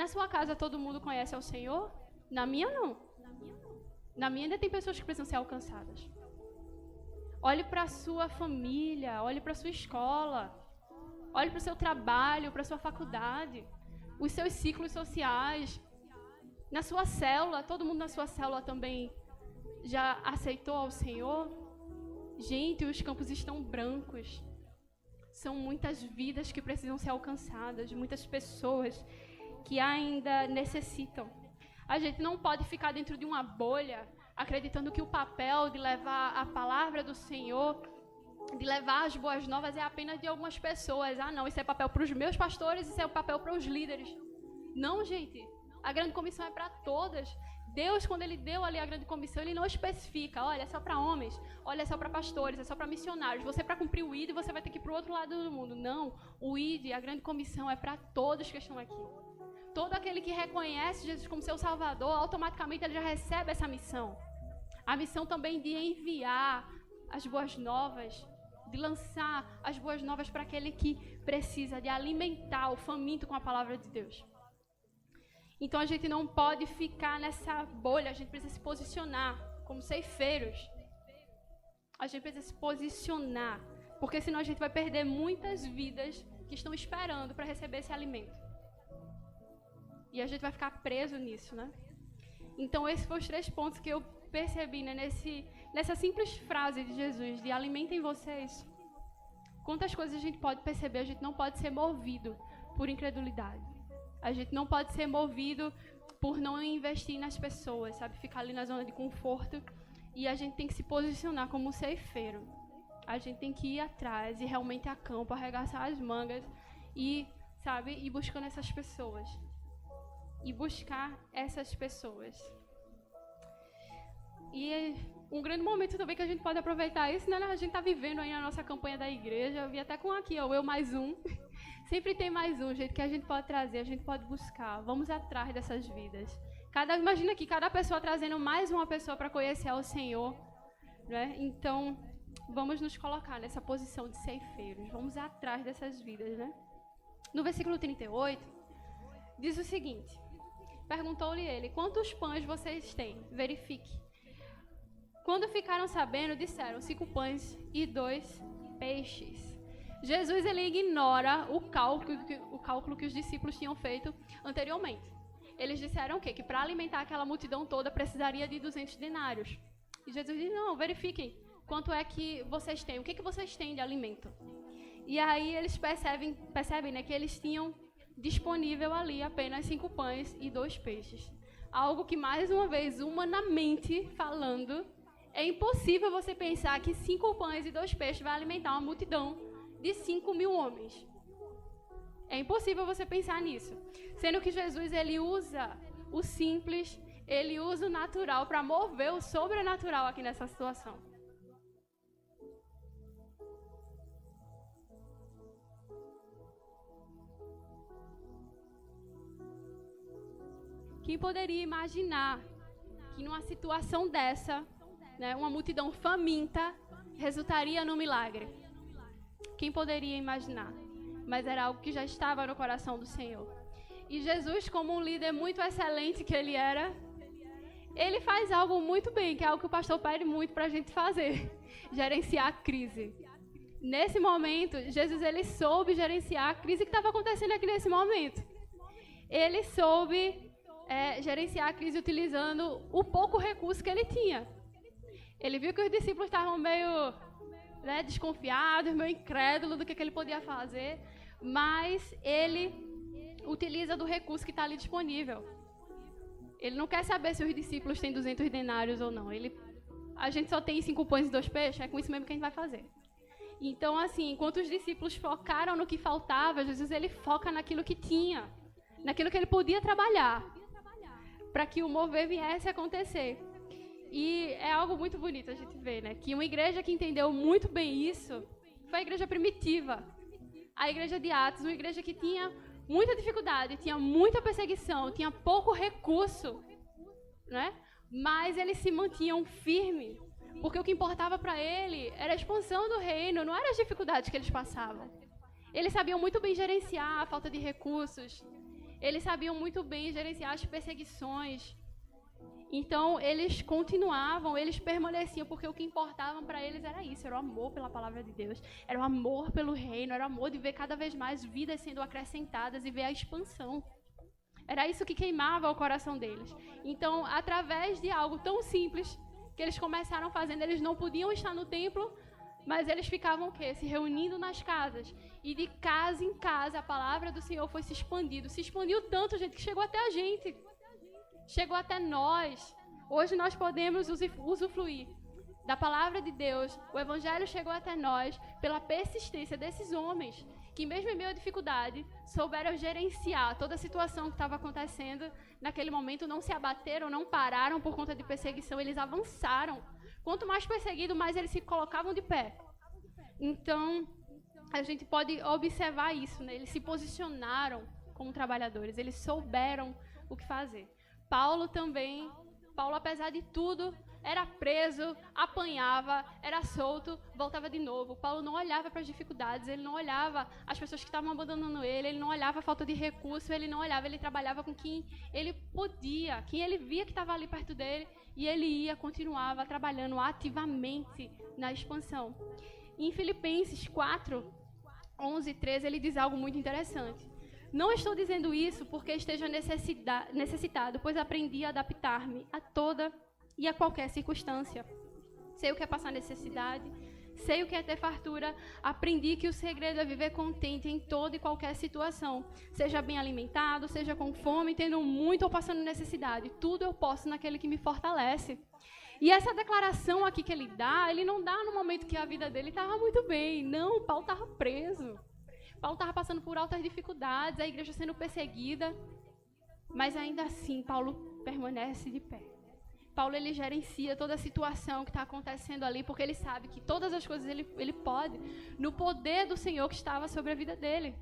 Na sua casa todo mundo conhece ao Senhor? Na minha não. Na minha ainda tem pessoas que precisam ser alcançadas. Olhe para a sua família, olhe para a sua escola, olhe para o seu trabalho, para a sua faculdade, os seus ciclos sociais. Na sua célula, todo mundo na sua célula também já aceitou ao Senhor? Gente, os campos estão brancos. São muitas vidas que precisam ser alcançadas, muitas pessoas que ainda necessitam. A gente não pode ficar dentro de uma bolha, acreditando que o papel de levar a palavra do Senhor, de levar as boas novas, é apenas de algumas pessoas. Ah, não, isso é papel para os meus pastores, isso é papel para os líderes. Não, gente. A grande comissão é para todas. Deus, quando Ele deu ali a grande comissão, Ele não especifica, olha, é só para homens, olha, é só para pastores, é só para missionários. Você, para cumprir o ID, você vai ter que ir para o outro lado do mundo. Não, o ID, a grande comissão, é para todos que estão aqui. Todo aquele que reconhece Jesus como seu Salvador, automaticamente ele já recebe essa missão. A missão também de enviar as boas novas, de lançar as boas novas para aquele que precisa, de alimentar o faminto com a palavra de Deus. Então a gente não pode ficar nessa bolha, a gente precisa se posicionar como ceifeiros. A gente precisa se posicionar, porque senão a gente vai perder muitas vidas que estão esperando para receber esse alimento. E a gente vai ficar preso nisso, né? Então esses foram os 3 pontos que eu percebi, né, nessa simples frase de Jesus, de alimentem vocês. Quantas coisas a gente pode perceber, a gente não pode ser movido por incredulidade. A gente não pode ser movido por não investir nas pessoas, sabe? Ficar ali na zona de conforto. E a gente tem que se posicionar como um ceifeiro. A gente tem que ir atrás e realmente a campo, arregaçar as mangas e, sabe, ir buscando essas pessoas. E buscar essas pessoas. E um grande momento também que a gente pode aproveitar isso, né? A gente está vivendo aí na nossa campanha da igreja. Eu vi até com aqui, ó, eu mais um. Sempre tem mais um jeito que a gente pode trazer, a gente pode buscar. Vamos atrás dessas vidas. Imagina aqui, cada pessoa trazendo mais uma pessoa para conhecer ao Senhor, né? Então, vamos nos colocar nessa posição de ceifeiros. Vamos atrás dessas vidas, né? No versículo 38, diz o seguinte. Perguntou-lhe ele, quantos pães vocês têm? Verifique. Quando ficaram sabendo, disseram, 5 pães e 2 peixes. Jesus, ele ignora o cálculo que os discípulos tinham feito anteriormente. Eles disseram o quê? Que para alimentar aquela multidão toda precisaria de 200 denários. E Jesus diz, não, verifiquem quanto é que vocês têm, o que vocês têm de alimento. E aí eles percebem, né, que eles tinham disponível ali apenas 5 pães e 2 peixes. Algo que, mais uma vez, humanamente falando, é impossível você pensar que 5 pães e 2 peixes vai alimentar uma multidão de 5.000 homens. É impossível você pensar nisso. Sendo que Jesus, ele usa o simples, ele usa o natural para mover o sobrenatural aqui nessa situação. Quem poderia imaginar que numa situação dessa, né, uma multidão faminta resultaria num milagre? Quem poderia imaginar? Mas era algo que já estava no coração do Senhor. E Jesus, como um líder muito excelente que ele era, ele faz algo muito bem, que é algo que o pastor pede muito para a gente fazer: gerenciar a crise. Nesse momento, Jesus, ele soube gerenciar a crise que estava acontecendo aqui nesse momento. Ele soube gerenciar a crise utilizando o pouco recurso que ele tinha. Ele viu que os discípulos estavam meio, né, desconfiados, meio incrédulos do que ele podia fazer, mas ele utiliza do recurso que está ali disponível. Ele não quer saber se os discípulos têm 200 denários ou não. A gente só tem 5 pães e 2 peixes, é com isso mesmo que a gente vai fazer. Então, assim, enquanto os discípulos focaram no que faltava, Jesus, ele foca naquilo que tinha, naquilo que ele podia trabalhar, para que o mover viesse a acontecer. E é algo muito bonito a gente ver, né? Que uma igreja que entendeu muito bem isso foi a igreja primitiva. A igreja de Atos, uma igreja que tinha muita dificuldade, tinha muita perseguição, tinha pouco recurso, né? Mas eles se mantinham firmes, porque o que importava para ele era a expansão do reino, não eram as dificuldades que eles passavam. Eles sabiam muito bem gerenciar a falta de recursos, eles sabiam muito bem gerenciar as perseguições. Então, eles continuavam, eles permaneciam, porque o que importava para eles era isso, era o amor pela palavra de Deus, era o amor pelo reino, era o amor de ver cada vez mais vidas sendo acrescentadas e ver a expansão. Era isso que queimava o coração deles. Então, através de algo tão simples que eles começaram fazendo, eles não podiam estar no templo, mas eles ficavam o quê? Se reunindo nas casas. E de casa em casa a palavra do Senhor foi se expandindo. Se expandiu tanto, gente, que chegou até a gente. Chegou até nós. Hoje nós podemos usufruir da palavra de Deus. O Evangelho chegou até nós pela persistência desses homens que, mesmo em meio à dificuldade, souberam gerenciar toda a situação que estava acontecendo naquele momento, não se abateram, não pararam por conta de perseguição, eles avançaram. Quanto mais perseguido, mais eles se colocavam de pé. Então, a gente pode observar isso, né? Eles se posicionaram como trabalhadores, eles souberam o que fazer. Paulo, apesar de tudo, era preso, apanhava, era solto, voltava de novo. Paulo não olhava para as dificuldades, ele não olhava as pessoas que estavam abandonando ele não olhava a falta de recurso, ele não olhava, ele trabalhava com quem ele podia, quem ele via que estava ali perto dele, e ele continuava trabalhando ativamente na expansão. Em Filipenses 4, 11 e 13, ele diz algo muito interessante. Não estou dizendo isso porque esteja necessitado, pois aprendi a adaptar-me a toda e a qualquer circunstância. Sei o que é passar necessidade, sei o que é ter fartura, aprendi que o segredo é viver contente em toda e qualquer situação, seja bem alimentado, seja com fome, tendo muito ou passando necessidade, tudo eu posso naquele que me fortalece. E essa declaração aqui que ele não dá no momento que a vida dele estava muito bem, não, Paulo estava preso. Paulo estava passando por altas dificuldades, a igreja sendo perseguida, mas ainda assim Paulo permanece de pé. Paulo, ele gerencia toda a situação que está acontecendo ali, porque ele sabe que todas as coisas ele pode, no poder do Senhor que estava sobre a vida dele.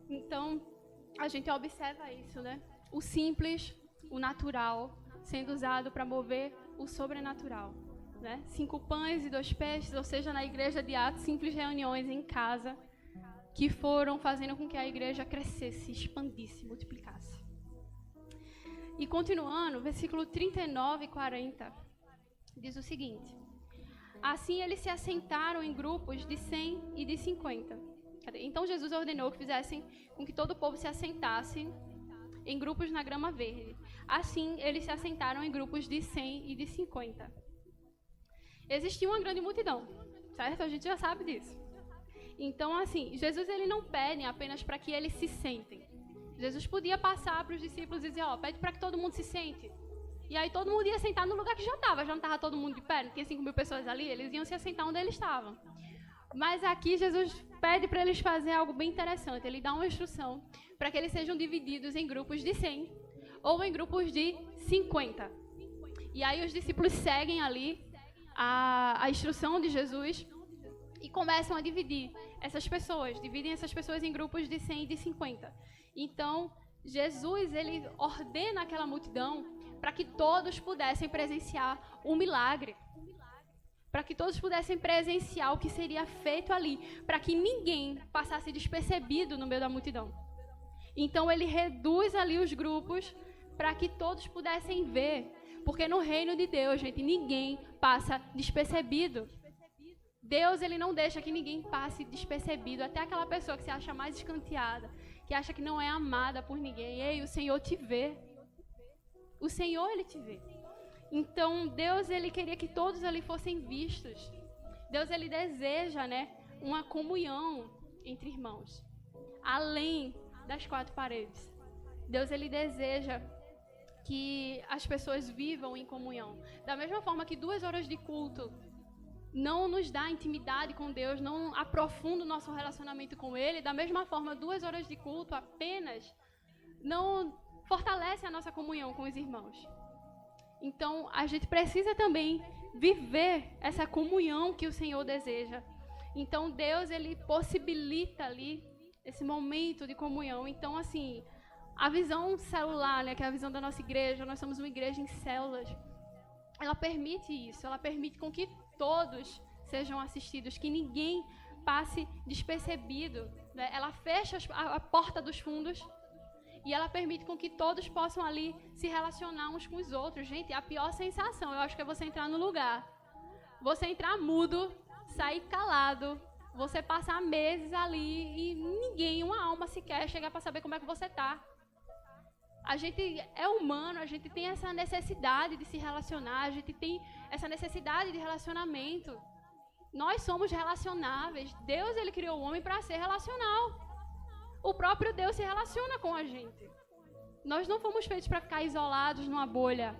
Então, a gente observa isso, né? O simples, o natural, sendo usado para mover o sobrenatural. Né? 5 pães e 2 peixes, ou seja, na igreja de Atos, simples reuniões em casa, que foram fazendo com que a igreja crescesse, expandisse, multiplicasse. E continuando, versículo 39 e 40, diz o seguinte: assim eles se assentaram em grupos de 100 e de 50. Então Jesus ordenou que fizessem com que todo o povo se assentasse em grupos na grama verde. Assim eles se assentaram em grupos de 100 e de 50. Existia uma grande multidão, certo? A gente já sabe disso. Então, assim, Jesus ele não pede apenas para que eles se sentem. Jesus podia passar para os discípulos e dizer, pede para que todo mundo se sente. E aí todo mundo ia sentar no lugar que já não estava todo mundo de pé, não tinha 5.000 pessoas ali, eles iam se assentar onde eles estavam. Mas aqui Jesus pede para eles fazerem algo bem interessante, ele dá uma instrução para que eles sejam divididos em grupos de 100 ou em grupos de 50. E aí os discípulos seguem ali a instrução de Jesus e começam a dividem essas pessoas em grupos de 100 e de 50. Então, Jesus, ele ordena aquela multidão para que todos pudessem presenciar um milagre, para que todos pudessem presenciar o que seria feito ali, para que ninguém passasse despercebido no meio da multidão. Então, ele reduz ali os grupos para que todos pudessem ver. Porque no reino de Deus, gente, ninguém passa despercebido. Deus, ele não deixa que ninguém passe despercebido. Até aquela pessoa que se acha mais escanteada, que acha que não é amada por ninguém. Ei, o Senhor te vê. O Senhor, ele te vê. Então, Deus, ele queria que todos ali fossem vistos. Deus, ele deseja, né, uma comunhão entre irmãos. Além das 4 paredes. Deus, ele deseja que as pessoas vivam em comunhão. Da mesma forma que 2 horas de culto não nos dá intimidade com Deus, não aprofunda o nosso relacionamento com Ele, da mesma forma 2 horas de culto apenas não fortalece a nossa comunhão com os irmãos. Então, a gente precisa também viver essa comunhão que o Senhor deseja. Então, Deus, ele possibilita ali esse momento de comunhão. Então, assim, a visão celular, né, que é a visão da nossa igreja, nós somos uma igreja em células, ela permite isso, ela permite com que todos sejam assistidos, que ninguém passe despercebido, né? Ela fecha a porta dos fundos e ela permite com que todos possam ali se relacionar uns com os outros. Gente, a pior sensação, eu acho que é você entrar no lugar, você entrar mudo, sair calado, você passar meses ali e ninguém, uma alma sequer, chegar para saber como é que você está. A gente é humano, a gente tem essa necessidade de se relacionar, a gente tem essa necessidade de relacionamento. Nós somos relacionáveis. Deus, ele criou o homem para ser relacional. O próprio Deus se relaciona com a gente. Nós não fomos feitos para ficar isolados numa bolha.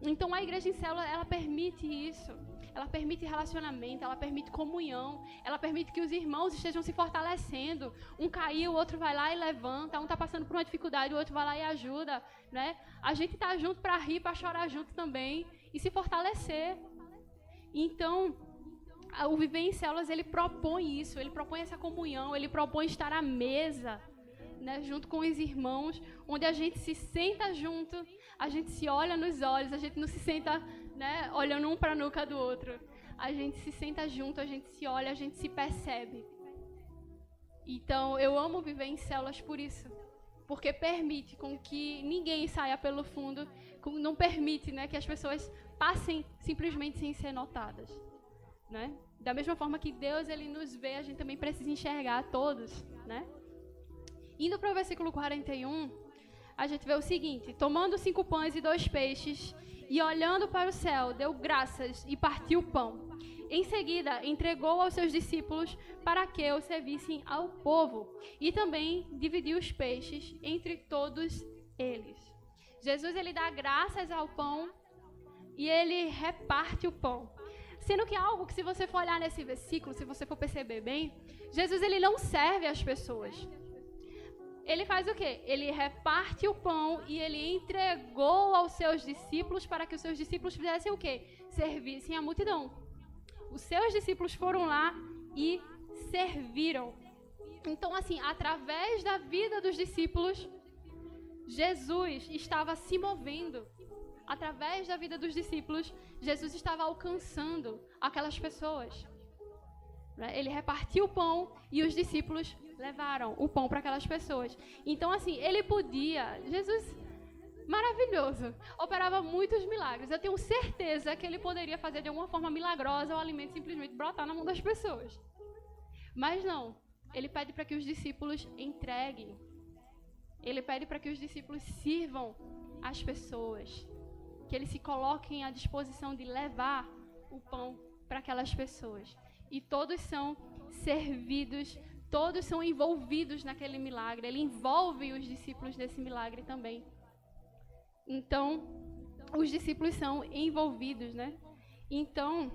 Então, a igreja em célula, ela permite isso. Ela permite relacionamento, ela permite comunhão, ela permite que os irmãos estejam se fortalecendo. Um caiu, o outro vai lá e levanta, um está passando por uma dificuldade, o outro vai lá e ajuda, né? A gente está junto para rir, para chorar junto também e se fortalecer. Então, o Viver em Células, ele propõe isso, ele propõe essa comunhão, ele propõe estar à mesa, né, junto com os irmãos, onde a gente se senta junto, a gente se olha nos olhos, a gente não se senta, né, olhando um para a nuca do outro. A gente se senta junto, a gente se olha, a gente se percebe. Então, eu amo Viver em Células por isso, porque permite com que ninguém saia pelo fundo, não permite, né, que as pessoas passem simplesmente sem ser notadas, né? Da mesma forma que Deus, ele nos vê, a gente também precisa enxergar todos, né? Indo para o versículo 41, a gente vê o seguinte: tomando 5 pães e 2 peixes, e olhando para o céu, deu graças e partiu o pão. Em seguida, entregou aos seus discípulos para que o servissem ao povo, e também dividiu os peixes entre todos eles. Jesus, ele dá graças ao pão e ele reparte o pão. Sendo que algo que, se você for olhar nesse versículo, se você for perceber bem, Jesus, ele não serve as pessoas. Ele faz o quê? Ele reparte o pão e ele entregou aos seus discípulos para que os seus discípulos fizessem o quê? Servissem a multidão. Os seus discípulos foram lá e serviram. Então, assim, através da vida dos discípulos, Jesus estava se movendo. Através da vida dos discípulos, Jesus estava alcançando aquelas pessoas. Ele repartiu o pão e os discípulos levaram o pão para aquelas pessoas. Então, assim, ele podia... Jesus, maravilhoso, operava muitos milagres. Eu tenho certeza que ele poderia fazer de alguma forma milagrosa o alimento simplesmente brotar na mão das pessoas. Mas não, ele pede para que os discípulos entreguem. Ele pede para que os discípulos sirvam as pessoas, que eles se coloquem à disposição de levar o pão para aquelas pessoas. E todos são servidos, todos são envolvidos naquele milagre. Ele envolve os discípulos nesse milagre também. Então, os discípulos são envolvidos, né? Então,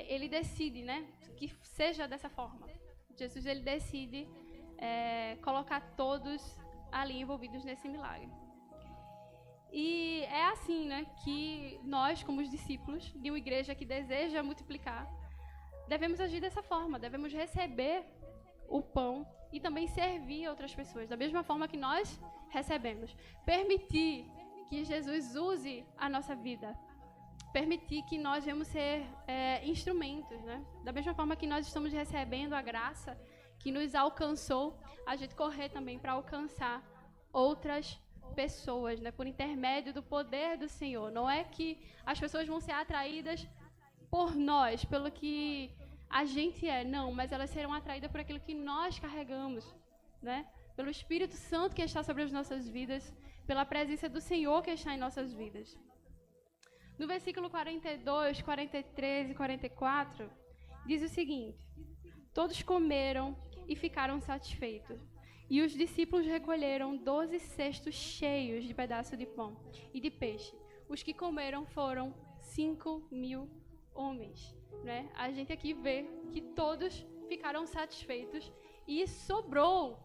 ele decide, né, que seja dessa forma. Jesus, ele decide colocar todos ali envolvidos nesse milagre. E é assim, né, que nós, como os discípulos de uma igreja que deseja multiplicar, devemos agir dessa forma, devemos receber o pão e também servir outras pessoas, da mesma forma que nós recebemos. Permitir que Jesus use a nossa vida, permitir que nós venhamos ser instrumentos, né? Da mesma forma que nós estamos recebendo a graça que nos alcançou, a gente correr também para alcançar outras pessoas, né, por intermédio do poder do Senhor. Não é que as pessoas vão ser atraídas por nós, pelo que a gente é, não, mas elas serão atraídas por aquilo que nós carregamos, né? Pelo Espírito Santo que está sobre as nossas vidas, pela presença do Senhor que está em nossas vidas. No versículo 42, 43 e 44, diz o seguinte: todos comeram e ficaram satisfeitos. E os discípulos recolheram 12 cestos cheios de pedaços de pão e de peixe. Os que comeram foram 5.000 homens, né? A gente aqui vê que todos ficaram satisfeitos e sobrou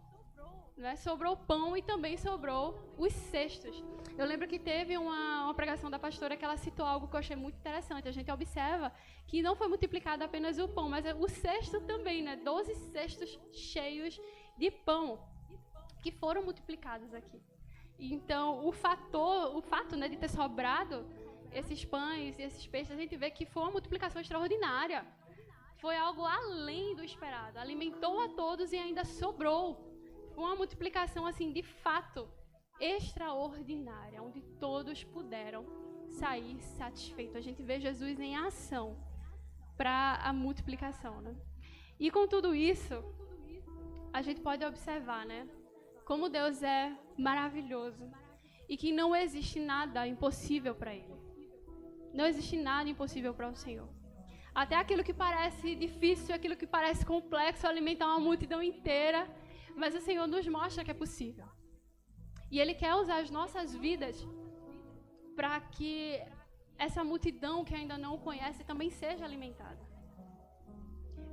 né? Sobrou pão e também sobrou os cestos. Eu lembro que teve uma pregação da pastora que ela citou algo que eu achei muito interessante. A gente observa que não foi multiplicado apenas o pão, mas o cesto também, né? 12 cestos cheios de pão que foram multiplicados aqui. Então, o fato, né, de ter sobrado esses pães e esses peixes, a gente vê que foi uma multiplicação extraordinária. Foi algo além do esperado. Alimentou a todos e ainda sobrou. Foi uma multiplicação, assim, de fato, extraordinária, onde todos puderam sair satisfeitos. A gente vê Jesus em ação para a multiplicação, né? E com tudo isso, a gente pode observar, né, como Deus é maravilhoso e que não existe nada impossível para Ele. Não existe nada impossível para o Senhor. Até aquilo que parece difícil, aquilo que parece complexo, alimentar uma multidão inteira, mas o Senhor nos mostra que é possível. E Ele quer usar as nossas vidas para que essa multidão que ainda não o conhece também seja alimentada.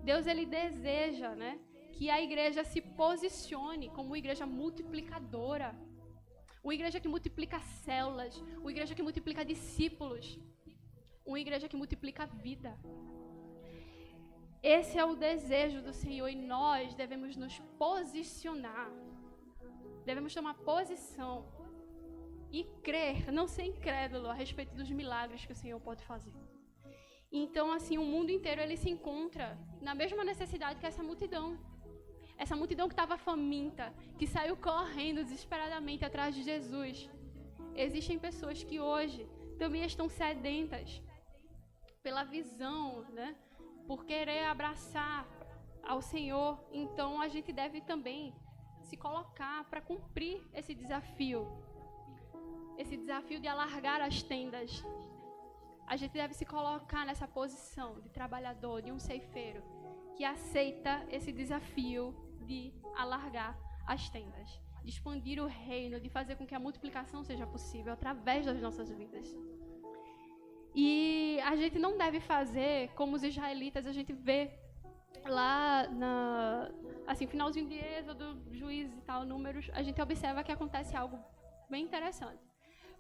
Deus, Ele deseja, né, que a igreja se posicione como uma igreja multiplicadora. Uma igreja que multiplica células, uma igreja que multiplica discípulos, uma igreja que multiplica a vida. Esse é o desejo do Senhor e nós devemos nos posicionar. Devemos tomar posição e crer, não ser incrédulo a respeito dos milagres que o Senhor pode fazer. Então, assim, o mundo inteiro ele se encontra na mesma necessidade que essa multidão. Essa multidão que estava faminta, que saiu correndo desesperadamente atrás de Jesus. Existem pessoas que hoje também estão sedentas pela visão, né? Por querer abraçar ao Senhor. Então, a gente deve também se colocar para cumprir esse desafio de alargar as tendas. A gente deve se colocar nessa posição de trabalhador, de um ceifeiro, que aceita esse desafio de alargar as tendas, de expandir o reino, de fazer com que a multiplicação seja possível através das nossas vidas. E a gente não deve fazer como os israelitas, a gente vê lá finalzinho de Êxodo, Juízes e tal, Números, a gente observa que acontece algo bem interessante.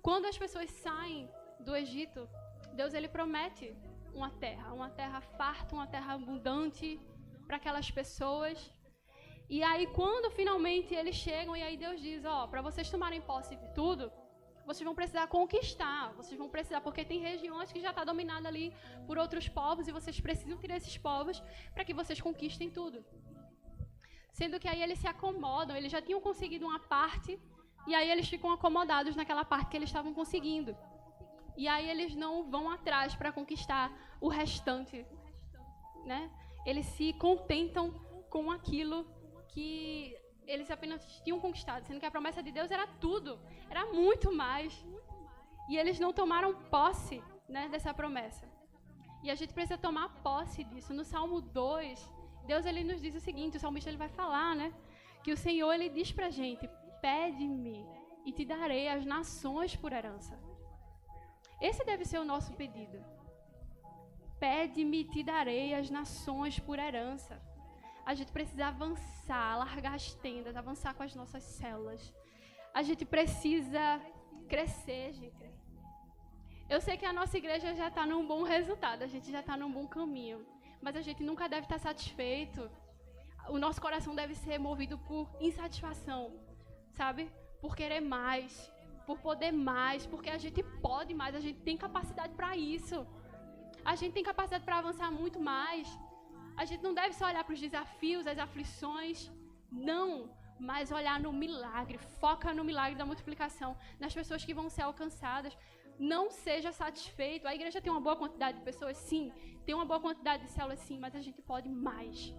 Quando as pessoas saem do Egito, Deus ele promete uma terra farta, uma terra abundante para aquelas pessoas. E aí quando finalmente eles chegam, e aí Deus diz, para vocês tomarem posse de tudo, vocês vão precisar conquistar, porque tem regiões que já estão dominadas ali por outros povos e vocês precisam tirar esses povos para que vocês conquistem tudo. Sendo que aí eles se acomodam, eles já tinham conseguido uma parte e aí eles ficam acomodados naquela parte que eles estavam conseguindo. E aí eles não vão atrás para conquistar o restante, né? Eles se contentam com aquilo que eles apenas tinham conquistado, sendo que a promessa de Deus era tudo, era muito mais. E eles não tomaram posse, né, dessa promessa. E a gente precisa tomar posse disso. No Salmo 2, Deus ele nos diz o seguinte, o salmista ele vai falar, né, que o Senhor ele diz pra gente, pede-me e te darei as nações por herança. Esse deve ser o nosso pedido. Pede-me e te darei as nações por herança. A gente precisa avançar, largar as tendas, avançar com as nossas células. A gente precisa crescer, gente. Eu sei que a nossa igreja já está num bom resultado, a gente já está num bom caminho. Mas a gente nunca deve estar satisfeito. O nosso coração deve ser movido por insatisfação, sabe? Por querer mais, por poder mais, porque a gente pode mais, a gente tem capacidade para isso. A gente tem capacidade para avançar muito mais. A gente não deve só olhar para os desafios, as aflições, não, mas olhar no milagre, foca no milagre da multiplicação, nas pessoas que vão ser alcançadas. Não seja satisfeito. A igreja tem uma boa quantidade de pessoas, sim, tem uma boa quantidade de células, sim, mas a gente pode mais.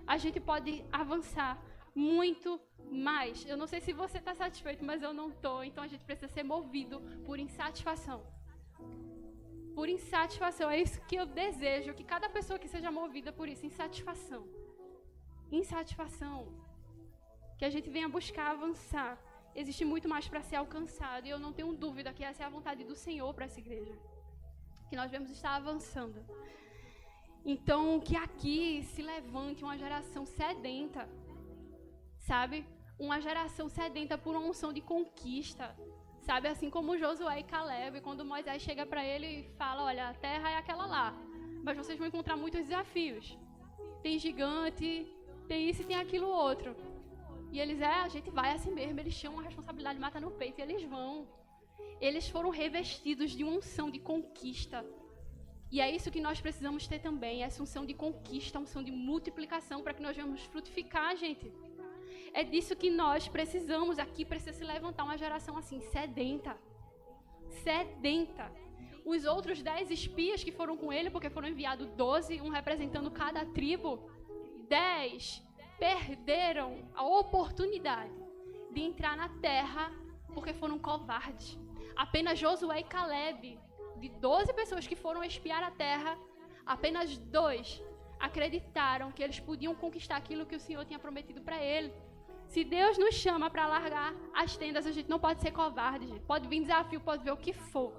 A gente pode avançar muito mais. Eu não sei se você está satisfeito, mas eu não estou, então a gente precisa ser movido por insatisfação. Por insatisfação, é isso que eu desejo, que cada pessoa que seja movida por isso, insatisfação. Insatisfação. Que a gente venha buscar avançar. Existe muito mais para ser alcançado, e eu não tenho dúvida que essa é a vontade do Senhor para essa igreja. Que nós devemos estar avançando. Então, que aqui se levante uma geração sedenta, sabe? uma geração sedenta por uma unção de conquista. Sabe, assim como Josué e Caleb, quando Moisés chega para ele e fala, olha, a terra é aquela lá, mas vocês vão encontrar muitos desafios. Tem gigante, tem isso e tem aquilo outro. E eles, a gente vai assim mesmo, eles chamam a responsabilidade, mata no peito, e eles vão. Eles foram revestidos de uma unção de conquista. E é isso que nós precisamos ter também, essa unção de conquista, unção de multiplicação, para que nós venhamos frutificar, gente. É disso que nós precisamos. Aqui precisa se levantar uma geração assim, sedenta. Sedenta. Os outros 10 espias que foram com ele, porque foram enviados 12, um representando cada tribo, 10 perderam a oportunidade de entrar na terra porque foram covardes. Apenas Josué e Caleb, de 12 pessoas que foram espiar a terra, apenas 2 acreditaram que eles podiam conquistar aquilo que o Senhor tinha prometido para ele. Se Deus nos chama para largar as tendas, a gente não pode ser covarde, gente. Pode vir desafio, pode ver o que for.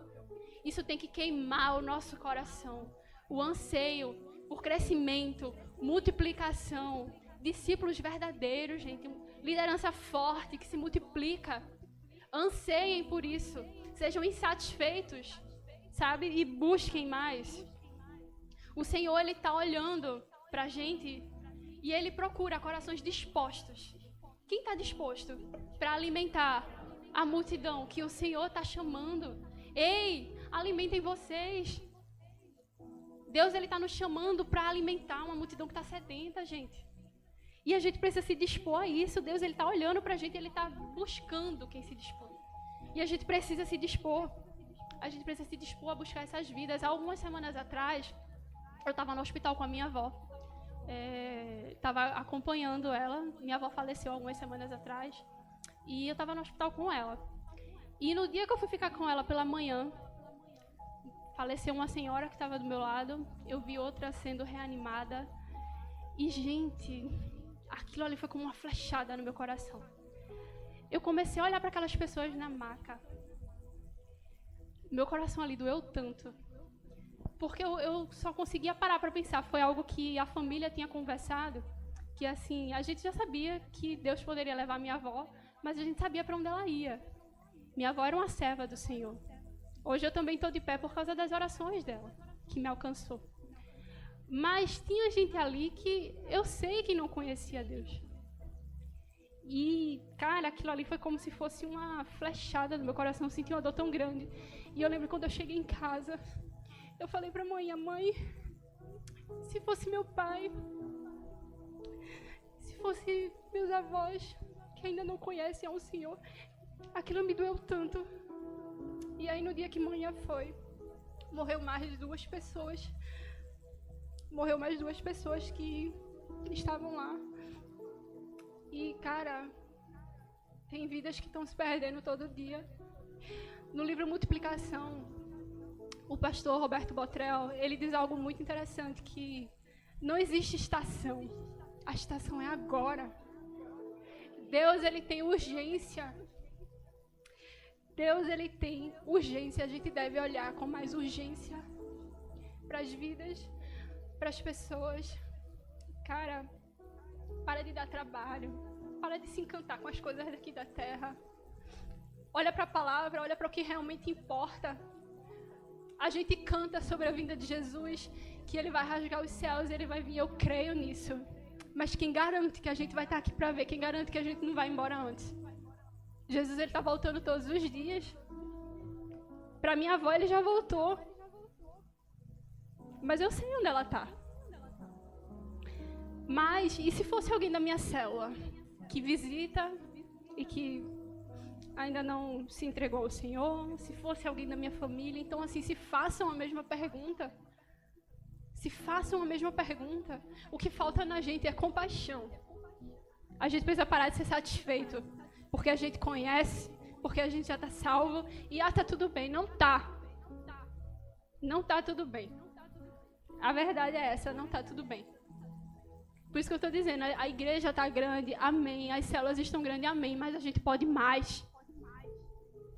Isso tem que queimar o nosso coração. O anseio por crescimento, multiplicação, discípulos verdadeiros, gente. Liderança forte que se multiplica. Anseiem por isso. Sejam insatisfeitos, sabe? E busquem mais. O Senhor, Ele está olhando para a gente e Ele procura corações dispostos. Quem está disposto para alimentar a multidão que o Senhor está chamando? Ei, alimentem vocês. Deus, Ele está nos chamando para alimentar uma multidão que está sedenta, gente. E a gente precisa se dispor a isso. Deus, Ele está olhando para a gente, Ele está buscando quem se dispõe. E a gente precisa se dispor. A gente precisa se dispor a buscar essas vidas. Há algumas semanas atrás, eu estava no hospital com a minha avó. Estava acompanhando ela. Minha avó faleceu algumas semanas atrás. E eu estava no hospital com ela. E no dia que eu fui ficar com ela pela manhã, faleceu uma senhora que estava do meu lado. Eu vi outra sendo reanimada. E, gente, aquilo ali foi como uma flechada no meu coração. Eu comecei a olhar para aquelas pessoas na maca. Meu coração ali doeu tanto. Porque eu só conseguia parar para pensar. Foi algo que a família tinha conversado. Que, assim, a gente já sabia que Deus poderia levar minha avó, mas a gente sabia para onde ela ia. Minha avó era uma serva do Senhor. Hoje eu também estou de pé por causa das orações dela, que me alcançou. Mas tinha gente ali que eu sei que não conhecia Deus. E, cara, aquilo ali foi como se fosse uma flechada no meu coração. Eu senti uma dor tão grande. E eu lembro quando eu cheguei em casa, eu falei pra mãe, se fosse meu pai, se fosse meus avós, que ainda não conhecem ao Senhor, aquilo me doeu tanto. E aí no dia que mãe foi, morreu mais 2 pessoas. Morreu mais 2 pessoas que estavam lá. E, cara, tem vidas que estão se perdendo todo dia. No livro Multiplicação, o pastor Roberto Botrel, ele diz algo muito interessante, que não existe estação. A estação é agora. Deus, Ele tem urgência. Deus, Ele tem urgência. A gente deve olhar com mais urgência para as vidas, para as pessoas. Cara, para de dar trabalho. Para de se encantar com as coisas daqui da terra. Olha para a palavra, olha para o que realmente importa. A gente canta sobre a vinda de Jesus, que Ele vai rasgar os céus e Ele vai vir. Eu creio nisso. Mas quem garante que a gente vai estar aqui para ver? Quem garante que a gente não vai embora antes? Jesus, Ele está voltando todos os dias. Para minha avó, Ele já voltou. Mas eu sei onde ela está. Mas, e se fosse alguém da minha célula, que visita e que ainda não se entregou ao Senhor? Se fosse alguém da minha família? Então, assim, se façam a mesma pergunta. Se façam a mesma pergunta. O que falta na gente é compaixão. A gente precisa parar de ser satisfeito, porque a gente conhece, porque a gente já está salvo, e tá tudo bem. Não tá. Não tá tudo bem. A verdade é essa, não tá tudo bem. Por isso que eu estou dizendo, a igreja está grande, amém. As células estão grandes, amém. Mas a gente pode mais.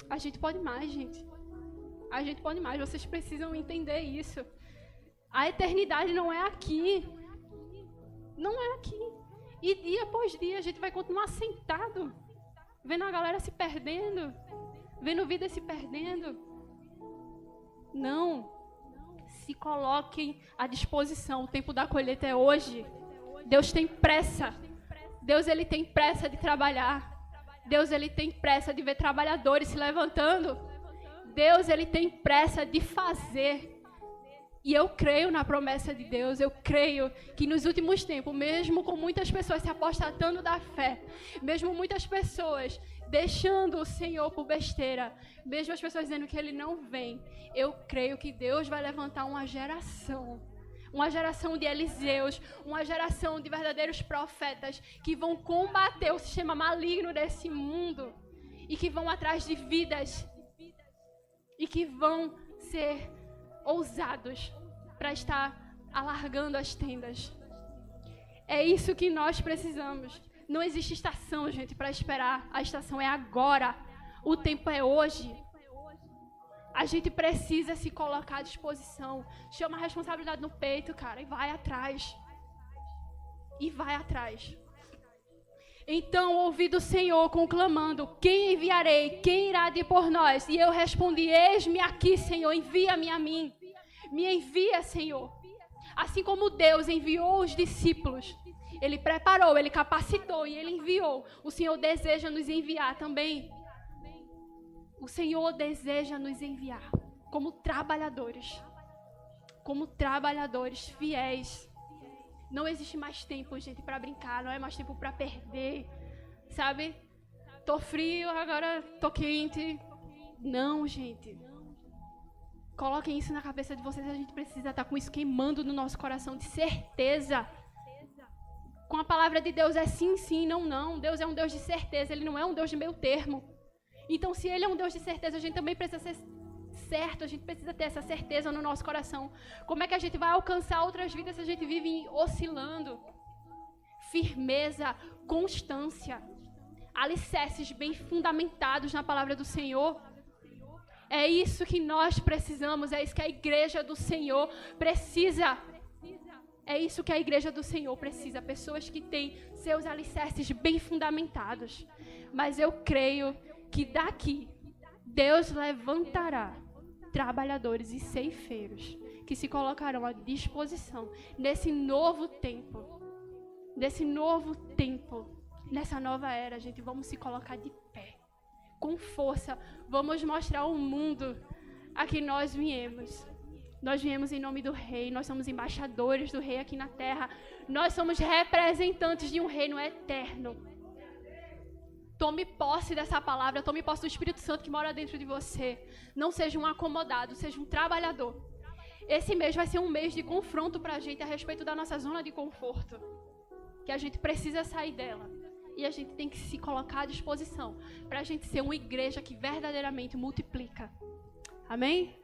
A gente pode mais, gente. A gente pode mais. Vocês precisam entender isso. A eternidade não é aqui. Não é aqui. E dia após dia a gente vai continuar sentado, vendo a galera se perdendo, vendo vidas se perdendo. Não. Se coloquem à disposição. O tempo da colheita é hoje. Deus tem pressa. Deus, ele tem pressa de trabalhar. Deus, ele tem pressa de ver trabalhadores se levantando. Deus, ele tem pressa de fazer. E eu creio na promessa de Deus. Eu creio que nos últimos tempos, mesmo com muitas pessoas se apostatando da fé, mesmo muitas pessoas deixando o Senhor por besteira, mesmo as pessoas dizendo que ele não vem, eu creio que Deus vai levantar uma geração de Eliseus, uma geração de verdadeiros profetas que vão combater o sistema maligno desse mundo e que vão atrás de vidas e que vão ser ousados para estar alargando as tendas. É isso que nós precisamos. Não existe estação, gente, para esperar. A estação é agora. O tempo é hoje. A gente precisa se colocar à disposição. Chama a responsabilidade no peito, cara, e vai atrás. E vai atrás. Então ouvi do Senhor conclamando: quem enviarei? Quem irá de por nós? E eu respondi: eis-me aqui, Senhor, envia-me a mim. Me envia, Senhor. Assim como Deus enviou os discípulos, ele preparou, ele capacitou e ele enviou. O Senhor deseja nos enviar também. O Senhor deseja nos enviar como trabalhadores fiéis. Não existe mais tempo, gente, para brincar, não é mais tempo para perder, sabe? Tô frio, agora tô quente. Não, gente. Coloquem isso na cabeça de vocês, a gente precisa estar com isso queimando no nosso coração de certeza. Com a palavra de Deus é sim, sim, não, não. Deus é um Deus de certeza, ele não é um Deus de meio termo. Então, se ele é um Deus de certeza, a gente também precisa ser certo, a gente precisa ter essa certeza no nosso coração. Como é que a gente vai alcançar outras vidas se a gente vive oscilando? Firmeza, constância, alicerces bem fundamentados na palavra do Senhor. É isso que nós precisamos, é isso que a igreja do Senhor precisa. É isso que a igreja do Senhor precisa, pessoas que têm seus alicerces bem fundamentados. Mas eu creio que daqui Deus levantará trabalhadores e ceifeiros que se colocarão à disposição nesse novo tempo, nessa nova era. Gente, vamos se colocar de pé, com força, vamos mostrar ao mundo a que nós viemos. Nós viemos em nome do Rei, nós somos embaixadores do Rei aqui na terra, nós somos representantes de um reino eterno. Tome posse dessa palavra, tome posse do Espírito Santo que mora dentro de você. Não seja um acomodado, seja um trabalhador. Esse mês vai ser um mês de confronto para a gente a respeito da nossa zona de conforto, que a gente precisa sair dela. E a gente tem que se colocar à disposição para a gente ser uma igreja que verdadeiramente multiplica. Amém?